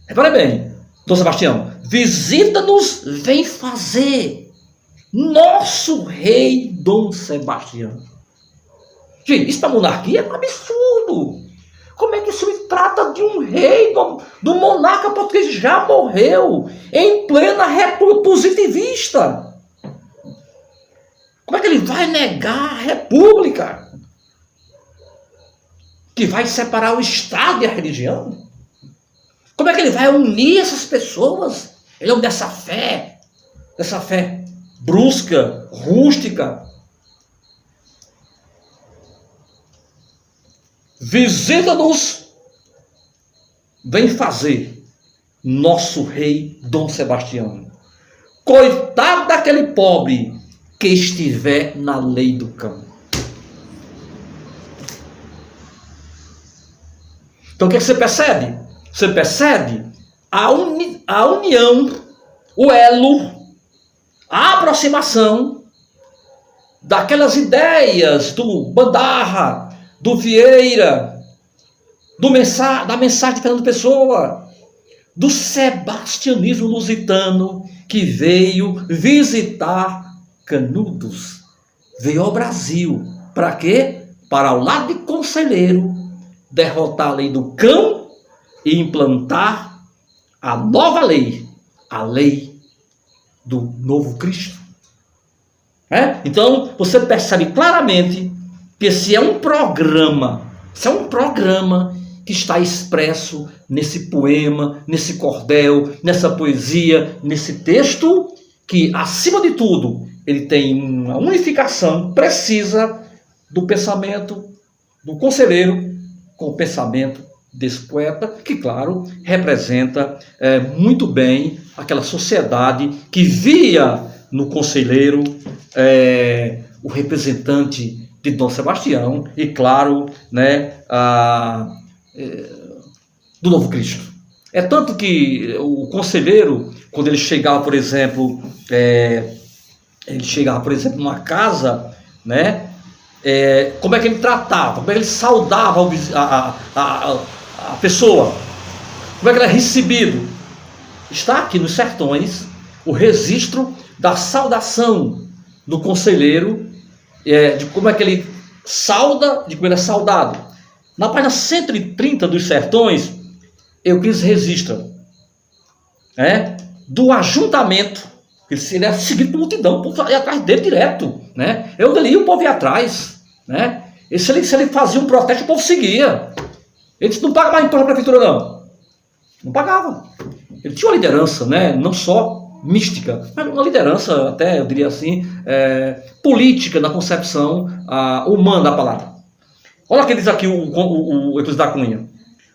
repare bem, Dom Sebastião, visita-nos, vem fazer, nosso rei Dom Sebastião. Gente, isso para a monarquia é um absurdo. Como é que se trata de um rei, do monarca português que já morreu, em plena república positivista? Como é que ele vai negar a república? Que vai separar o Estado e a religião? Como é que ele vai unir essas pessoas? Ele é um dessa fé brusca, rústica. Visita-nos, vem fazer, nosso rei Dom Sebastião. Coitado daquele pobre que estiver na lei do cão. Então o que você percebe? Você percebe a união, o elo, a aproximação daquelas ideias do Bandarra, do Vieira, da mensagem de Fernando Pessoa, do sebastianismo lusitano que veio visitar Canudos, veio ao Brasil. Para quê? Para, ao lado de conselheiro, derrotar a lei do cão e implantar a nova lei, a lei do novo Cristo. Então, você percebe claramente que esse é um programa que está expresso nesse poema, nesse cordel, nessa poesia, nesse texto, que, acima de tudo, ele tem uma unificação precisa do pensamento do conselheiro com o pensamento desse poeta, que, claro, representa muito bem aquela sociedade que via no conselheiro o representante de Dom Sebastião e, claro, do novo Cristo. É tanto que o conselheiro, quando ele chegava, por exemplo, numa casa, como é que ele tratava, como é que ele saudava a pessoa, como é que ele é recebido. Está aqui nos Sertões o registro da saudação do conselheiro, de como é que ele sauda, de como ele é saudado. Na página 130 dos Sertões, Euclides registra do ajuntamento. Ele é seguido por multidão, o povo ia atrás dele direto. Eu dali, o povo ia atrás. E se ele fazia um protesto, o povo seguia. Ele disse: não paga mais imposto na prefeitura, não. Não pagava. Ele tinha uma liderança, não só mística, mas uma liderança, até eu diria assim, política na concepção humana da palavra. Olha o que diz aqui o Euclides da Cunha: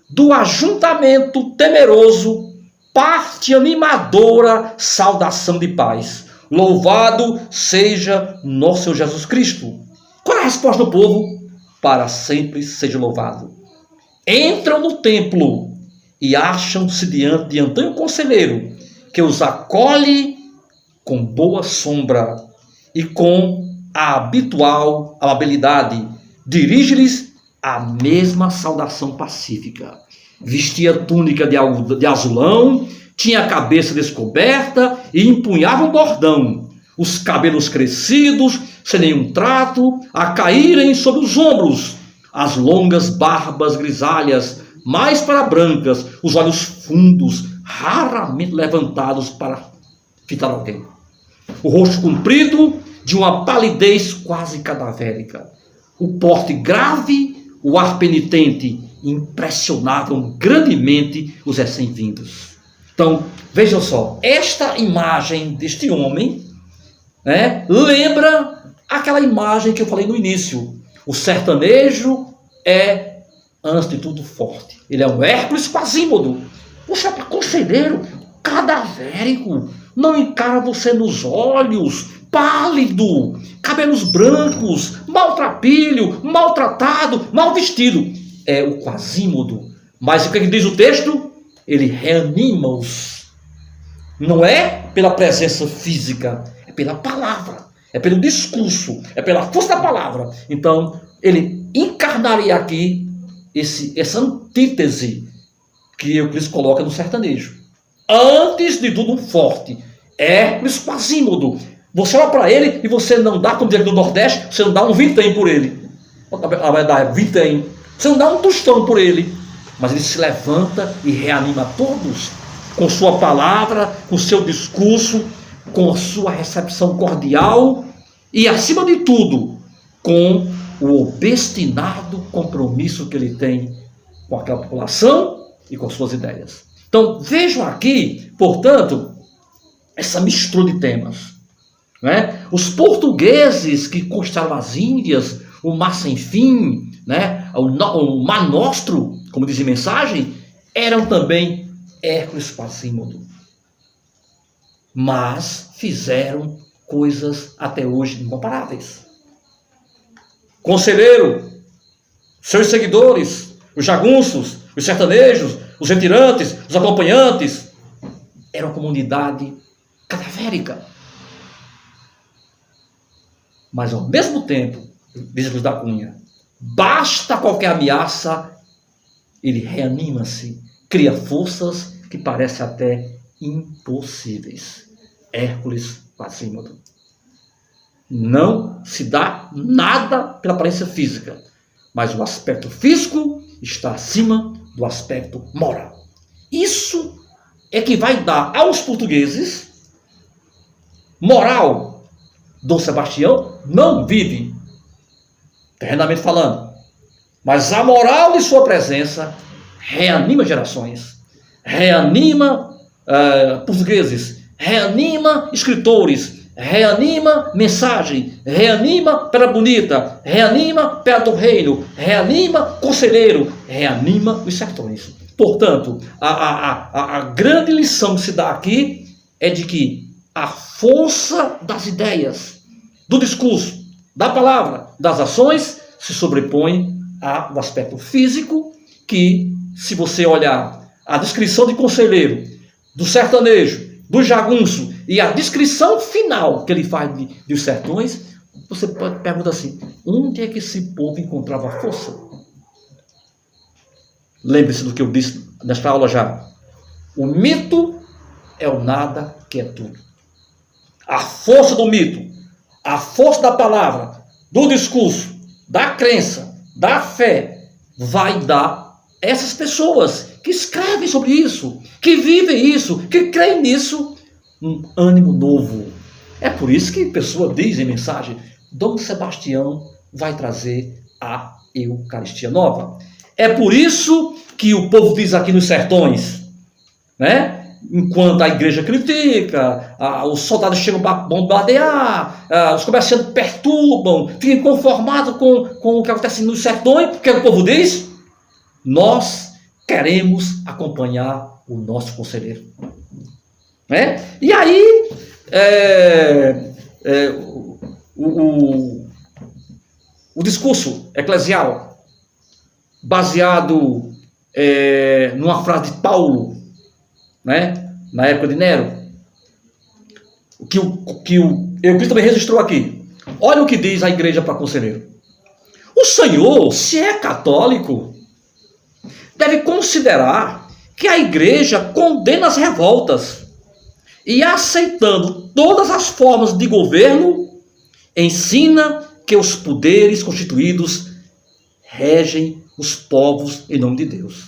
do ajuntamento temeroso, parte animadora, saudação de paz. Louvado seja nosso Senhor Jesus Cristo. Qual é a resposta do povo? Para sempre seja louvado. Entram no templo e acham-se diante de Antônio Conselheiro, que os acolhe com boa sombra e com a habitual amabilidade. Dirige-lhes a mesma saudação pacífica. vestia túnica de azulão, tinha a cabeça descoberta e empunhava um bordão, os cabelos crescidos, sem nenhum trato, a caírem sobre os ombros, as longas barbas grisalhas, mais para brancas, os olhos fundos, raramente levantados para fitar alguém. O rosto comprido, de uma palidez quase cadavérica. O porte grave, o ar penitente, impressionavam grandemente os recém-vindos. Então, vejam só, esta imagem deste homem, né, lembra aquela imagem que eu falei no início. O sertanejo é, antes de tudo, forte. Ele é um Hércules Quasímodo. Poxa, conselheiro, cadavérico, não encara você nos olhos, pálido, cabelos brancos, maltrapilho, maltratado, mal vestido. É o Quasímodo. Mas o que diz o texto? Ele reanima-os. Não é pela presença física, é pela palavra, é pelo discurso, é pela força da palavra. Então, ele encarnaria aqui essa antítese que Euclides coloca no sertanejo. Antes de tudo, um forte. Hércules Quasímodo. Você olha para ele e você não dá, como diz do Nordeste, você não dá um vintém por ele. Vai dar vintém. Você não dá um tostão por ele. Mas ele se levanta e reanima todos com sua palavra, com seu discurso, com a sua recepção cordial e, acima de tudo, com o obstinado compromisso que ele tem com aquela população e com suas ideias. Então, vejam aqui, portanto, essa mistura de temas. Né? Os portugueses que conquistaram as Índias, o mar sem fim, né? o mar nostro, como diz a mensagem, eram também Hércules Quasímodo. Mas fizeram coisas até hoje incomparáveis. Conselheiro, seus seguidores, os jagunços, os sertanejos, os retirantes, os acompanhantes, era uma comunidade cadavérica. Mas ao mesmo tempo, diz Jesus da Cunha, basta qualquer ameaça, ele reanima-se, cria forças que parecem até impossíveis. Hércules Quasímodo. Não se dá nada pela aparência física, mas o aspecto físico está acima do aspecto moral. Isso é que vai dar aos portugueses moral. Dom Sebastião não vive, terrenamente falando, mas a moral de sua presença reanima gerações, reanima portugueses, reanima escritores, reanima mensagem, reanima Pedra Bonita, reanima Pedra do Reino, reanima Conselheiro, reanima os sertões. Portanto, a grande lição que se dá aqui é de que a força das ideias, do discurso, da palavra, das ações, se sobrepõe ao aspecto físico, que, se você olhar a descrição de Conselheiro, do sertanejo, do jagunço, e a descrição final que ele faz dos sertões, você pergunta assim, onde é que esse povo encontrava força? Lembre-se do que eu disse nesta aula já. O mito é o nada que é tudo. A força do mito, a força da palavra, do discurso, da crença, da fé, vai dar essas pessoas que escrevem sobre isso, que vivem isso, que creem nisso, um ânimo novo. É por isso que a pessoa diz em mensagem, Dom Sebastião vai trazer a Eucaristia nova. É por isso que o povo diz aqui nos sertões, né? Enquanto a igreja critica, os soldados chegam para bombardear, os comerciantes perturbam, ficam conformados com o que acontece nos sertões, o que o povo diz? Nós queremos acompanhar o nosso conselheiro. Né? E aí, o discurso eclesial, baseado numa frase de Paulo, né, na época de Nero, que o Euclides também registrou aqui. Olha o que diz a igreja para conselheiro. O Senhor, se é católico, deve considerar que a igreja condena as revoltas e, aceitando todas as formas de governo, ensina que os poderes constituídos regem os povos em nome de Deus.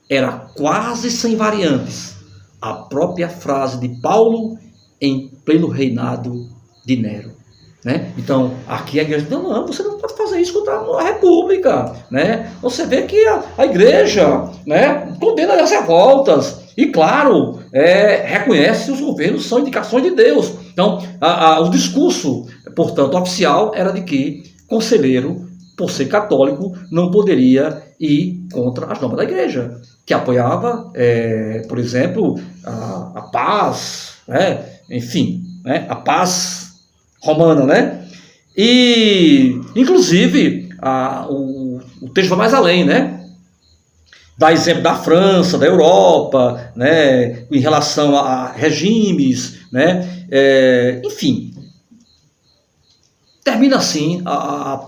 Era quase sem variantes a própria frase de Paulo em pleno reinado de Nero. Né? Então, aqui a igreja diz, não, você não pode fazer isso contra a república. Né? Você vê que a igreja, né, condena as revoltas e, claro, reconhece os governos são indicações de Deus. Então, o discurso, portanto, oficial era de que conselheiro, por ser católico, não poderia ir contra as normas da igreja, que apoiava, por exemplo, a paz, né? Enfim, né? A paz romana, né? E, inclusive, o texto vai mais além, né? Dá exemplo da França, da Europa, né? Em relação a regimes, né? Enfim, termina assim a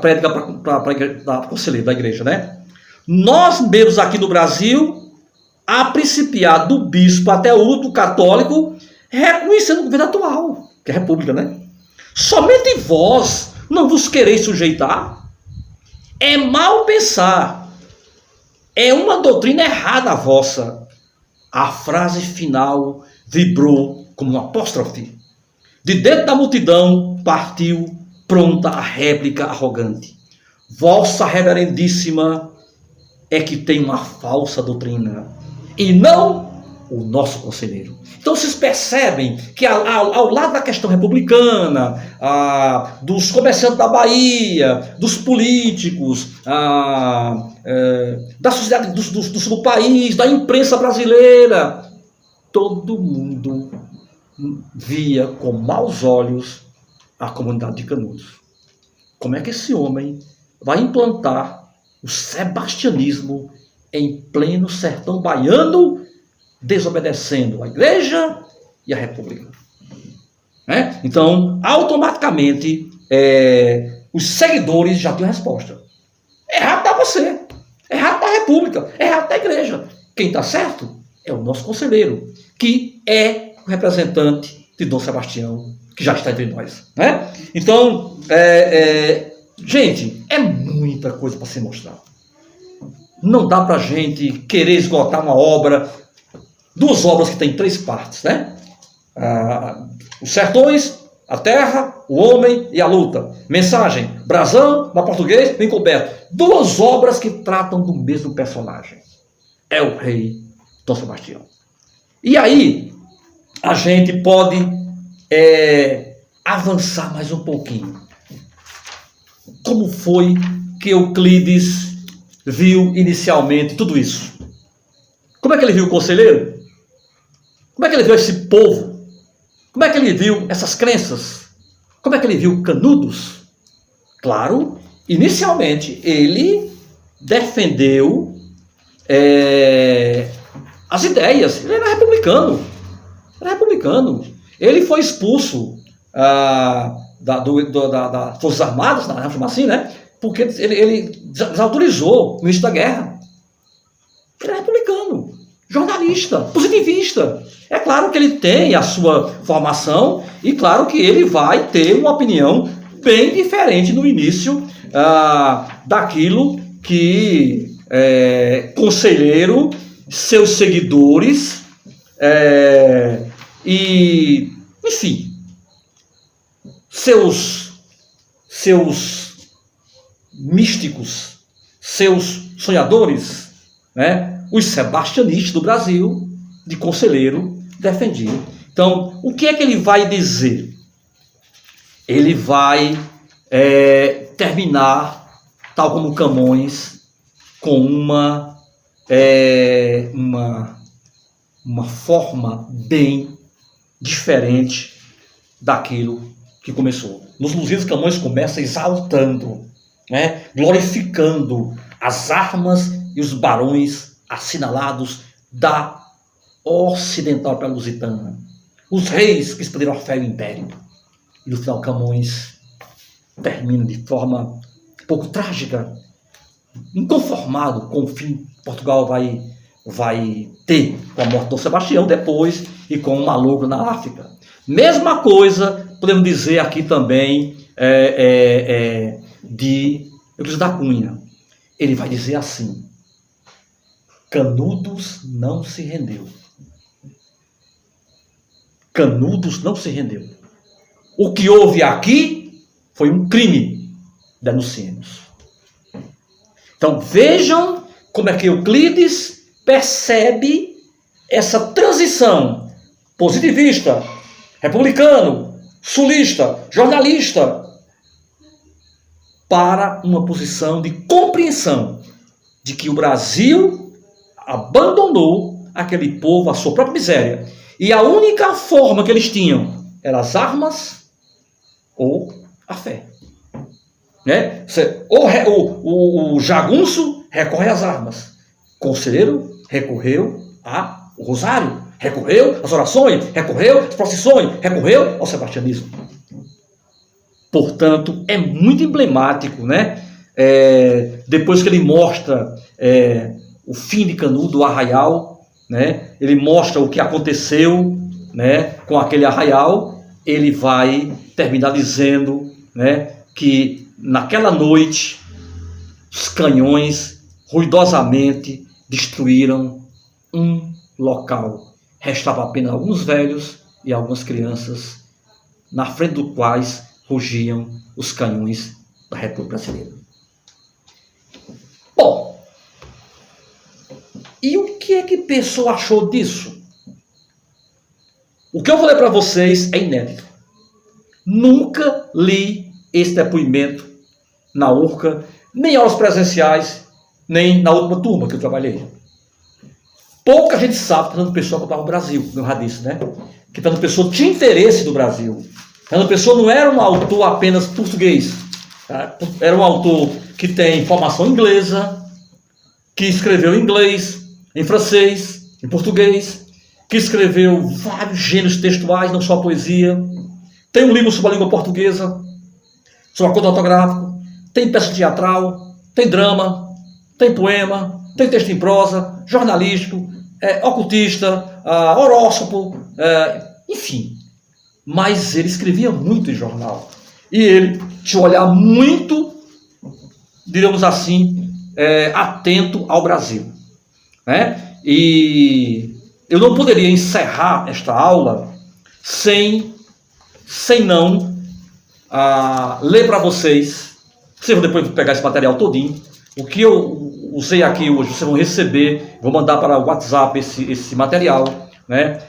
prédica para conselheiro da igreja, né? Nós mesmos aqui no Brasil, a principiar do bispo até o último católico, reconhecendo o governo atual, que é a república, né? Somente vós não vos quereis sujeitar? É mal pensar. É uma doutrina errada a vossa. A frase final vibrou como uma apóstrofe. De dentro da multidão partiu pronta a réplica arrogante. Vossa reverendíssima é que tem uma falsa doutrina, e não o nosso conselheiro. Então vocês percebem que ao lado da questão republicana, dos comerciantes da Bahia, dos políticos, da sociedade do país, da imprensa brasileira, todo mundo via com maus olhos a comunidade de Canudos. Como é que esse homem vai implantar o sebastianismo em pleno sertão baiano, desobedecendo a igreja e a república? Então, automaticamente, os seguidores já tinham a resposta. Errado está você, errado está a república, errado está a igreja. Quem está certo é o nosso conselheiro, que é o representante de Dom Sebastião, que já está entre nós. Né? Então, gente, é muita coisa para se mostrar. Não dá para a gente querer esgotar uma obra, duas obras que têm 3 partes, né? Os sertões, a terra, o homem e a luta. Mensagem, brasão, na português, encoberto. 2 obras que tratam do mesmo personagem. É o rei Dom Sebastião. E aí, a gente pode avançar mais um pouquinho. Como foi que Euclides viu inicialmente tudo isso? Como é que ele viu o conselheiro? Como é que ele viu esse povo? Como é que ele viu essas crenças? Como é que ele viu Canudos? Claro, inicialmente ele defendeu as ideias. Ele era republicano. Ele foi expulso das Forças Armadas, vamos chamar assim, né? Porque ele desautorizou o início da guerra. Ele é republicano, jornalista, positivista. É claro que ele tem a sua formação e claro que ele vai ter uma opinião bem diferente no início daquilo que conselheiro, seus seguidores e, enfim, seus místicos, seus sonhadores, né? Os sebastianistas do Brasil, de conselheiro, defendiam. Então, o que é que ele vai dizer? Ele vai terminar, tal como Camões, com uma forma bem diferente daquilo que começou. Nos Lusíadas, Camões começa exaltando, né, glorificando as armas e os barões assinalados da ocidental lusitana, os reis que expandiram a fé e o império. E no final Camões termina de forma um pouco trágica, inconformado com o fim que Portugal vai ter com a morte de Dom Sebastião depois e com o malogro na África. Mesma coisa podemos dizer aqui também de Euclides da Cunha. Ele vai dizer assim: Canudos não se rendeu. Canudos não se rendeu. O que houve aqui foi um crime, denunciemos. Então vejam como é que Euclides percebe essa transição positivista, republicano, sulista, jornalista, para uma posição de compreensão de que o Brasil abandonou aquele povo à sua própria miséria. E a única forma que eles tinham eram as armas ou a fé. Né? O jagunço recorre às armas. O conselheiro recorreu ao rosário, recorreu às orações, recorreu às procissões, recorreu ao sebastianismo. Portanto, é muito emblemático, né? Depois que ele mostra o fim de Canudo, o arraial, né? Ele mostra o que aconteceu, né, com aquele arraial. Ele vai terminar dizendo, né, que naquela noite os canhões ruidosamente destruíram um local. Restavam apenas alguns velhos e algumas crianças, na frente dos quais rugiam os canhões da República Brasileira. Bom, e o que é que Pessoa achou disso? O que eu falei para vocês é inédito. Nunca li esse depoimento na URCA, nem aulas presenciais, nem na última turma que eu trabalhei. Pouca gente sabe que Fernando Pessoa ocupava o Brasil, como eu já disse, né? Que Fernando Pessoa tinha interesse no Brasil. Fernando Pessoa não era um autor apenas português. Tá? Era um autor que tem formação inglesa, que escreveu em inglês, em francês, em português, que escreveu vários gêneros textuais, não só poesia. Tem um livro sobre a língua portuguesa, sobre acordo ortográfico, tem peça teatral, tem drama, tem poema, tem texto em prosa, jornalístico, ocultista, horóscopo, enfim. Mas ele escrevia muito em jornal. E ele tinha um olhar muito, diríamos assim, atento ao Brasil. Né? E eu não poderia encerrar esta aula sem não ler para vocês. Vocês vão depois pegar esse material todinho. O que eu usei aqui hoje, vocês vão receber. Vou mandar para o WhatsApp esse material. Né?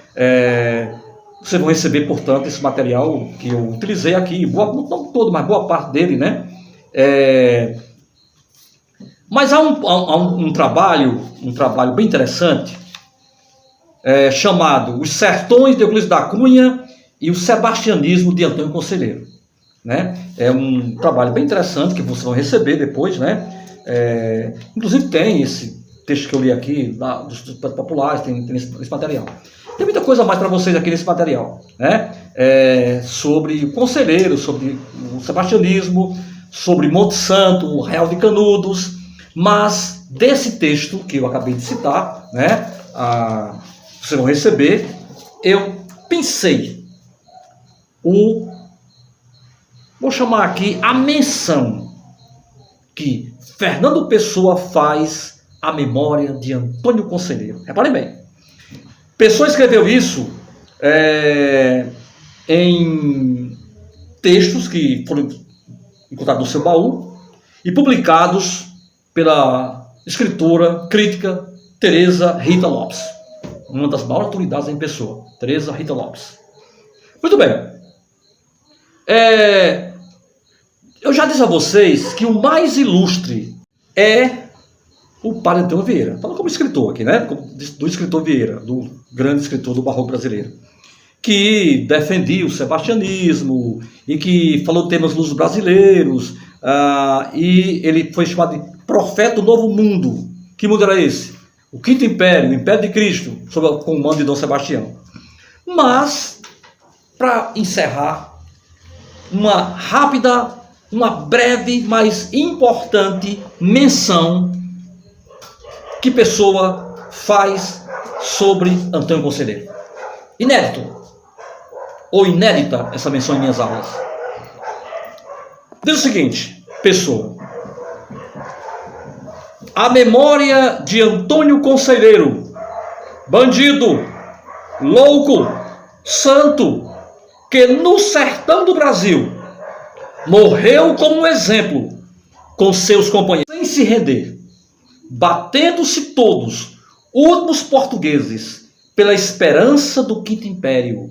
Vocês vão receber, portanto, esse material que eu utilizei aqui. Não todo, mas boa parte dele. Né? Mas há um trabalho bem interessante, chamado Os Sertões de Euclides da Cunha e o Sebastianismo de Antônio Conselheiro. Né? É um trabalho bem interessante que vocês vão receber depois. Né? Inclusive tem esse texto que eu li aqui, dos populares, tem esse material. Tem muita coisa mais para vocês aqui nesse material. Né? Sobre o Conselheiro, sobre o Sebastianismo, sobre Monte Santo, o Real de Canudos. Mas desse texto que eu acabei de citar, né, vocês vão receber, eu pensei vou chamar aqui a menção que Fernando Pessoa faz à memória de Antônio Conselheiro. Reparem bem, Pessoa escreveu isso em textos que foram encontrados no seu baú e publicados pela escritora crítica Teresa Rita Lopes, uma das maiores autoridades em Pessoa, Teresa Rita Lopes. Muito bem. Eu já disse a vocês que o mais ilustre é o padre Antônio Vieira. Falando como escritor aqui, né? Do escritor Vieira, do grande escritor do barroco brasileiro, que defendia o sebastianismo e que falou temas lusos brasileiros, e ele foi chamado de profeta do novo mundo. Que mundo era esse? O Quinto Império, o Império de Cristo, sob o comando de Dom Sebastião. Mas, para encerrar, uma rápida uma breve, mas importante menção que Pessoa faz sobre Antônio Conselheiro. Inédito, ou inédita, essa menção em minhas aulas. Diz o seguinte, Pessoa: a memória de Antônio Conselheiro, bandido, louco, santo, que no sertão do Brasil morreu como um exemplo com seus companheiros, sem se render, batendo-se todos, últimos portugueses, pela esperança do Quinto Império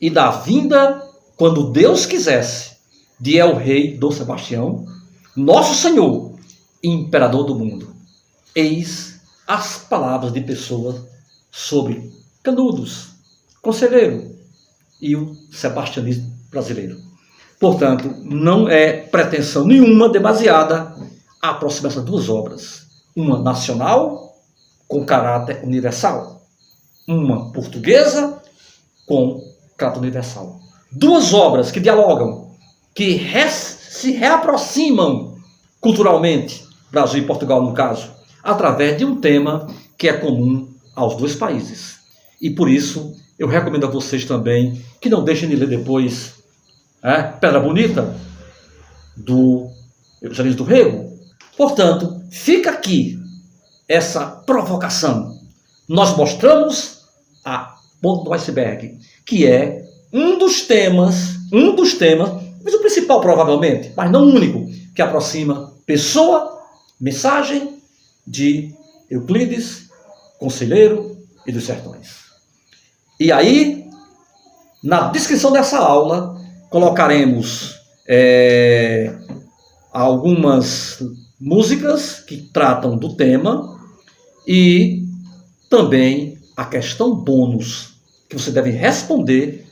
e da vinda, quando Deus quisesse, de El-Rei Dom Sebastião, nosso Senhor e Imperador do mundo. Eis as palavras de Pessoa sobre Canudos, Conselheiro e o sebastianismo brasileiro. Portanto, não é pretensão nenhuma demasiada a aproximar essas duas obras. Uma nacional, com caráter universal. Uma portuguesa, com caráter universal. Duas obras que dialogam, que se reaproximam culturalmente, Brasil e Portugal no caso, através de um tema que é comum aos dois países. E por isso, eu recomendo a vocês também que não deixem de ler depois Pedra Bonita, do Evangelista do Rego. Portanto, fica aqui essa provocação. Nós mostramos a ponta do iceberg, que é um dos temas, mas o principal provavelmente, mas não o único, que aproxima Pessoa, mensagem de Euclides, Conselheiro e dos Sertões. E aí, na descrição dessa aula, colocaremos algumas músicas que tratam do tema e também a questão bônus que você deve responder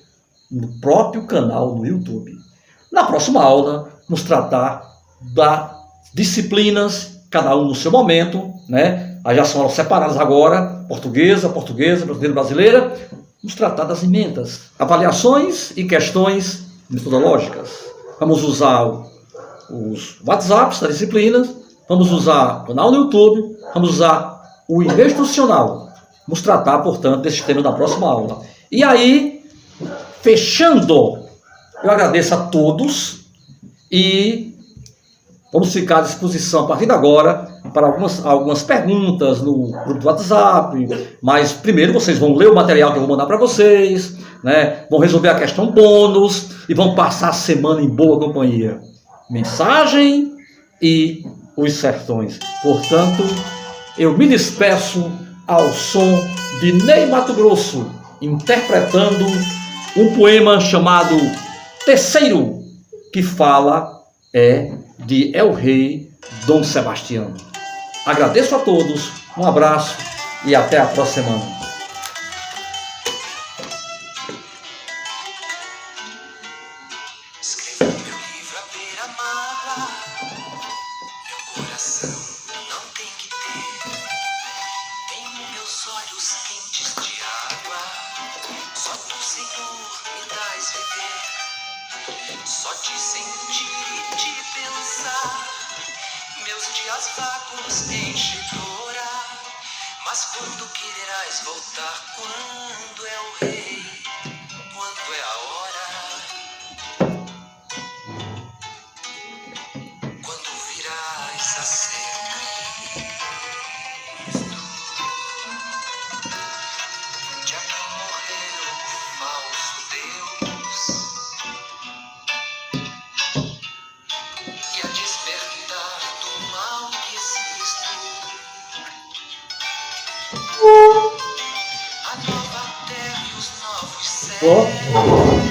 no próprio canal do YouTube. Na próxima aula, vamos tratar das disciplinas, cada um no seu momento, né? Aí já são aulas separadas agora, portuguesa, brasileira. Vamos tratar das emendas, avaliações e questões metodológicas. Vamos usar os WhatsApps das disciplinas, vamos usar o canal no YouTube, vamos usar o e-mail institucional. Vamos tratar, portanto, desse tema na próxima aula. E aí, fechando, eu agradeço a todos e vamos ficar à disposição a partir de agora para algumas perguntas no grupo do WhatsApp, mas primeiro vocês vão ler o material que eu vou mandar para vocês, né? Vão resolver a questão bônus e vão passar a semana em boa companhia. Mensagem e os sertões. Portanto, eu me despeço ao som de Ney Matogrosso, interpretando um poema chamado Terceiro, que fala de El-Rei Dom Sebastião. Agradeço a todos, um abraço e até a próxima semana. Escrevi meu livro à beira-mar. Meu coração não tem que ter. Tenho meus olhos quentes de água. Só tu, Senhor, me dás viver. Só de sentir e de pensar, meus dias vagos enchedora. Mas quando quererás voltar? Quando é o rei? Quando é a hora? Quando virás a ser Cristo? Já que morreu o falso Deus e a despertar do mal que existo, a nova terra e os novos céus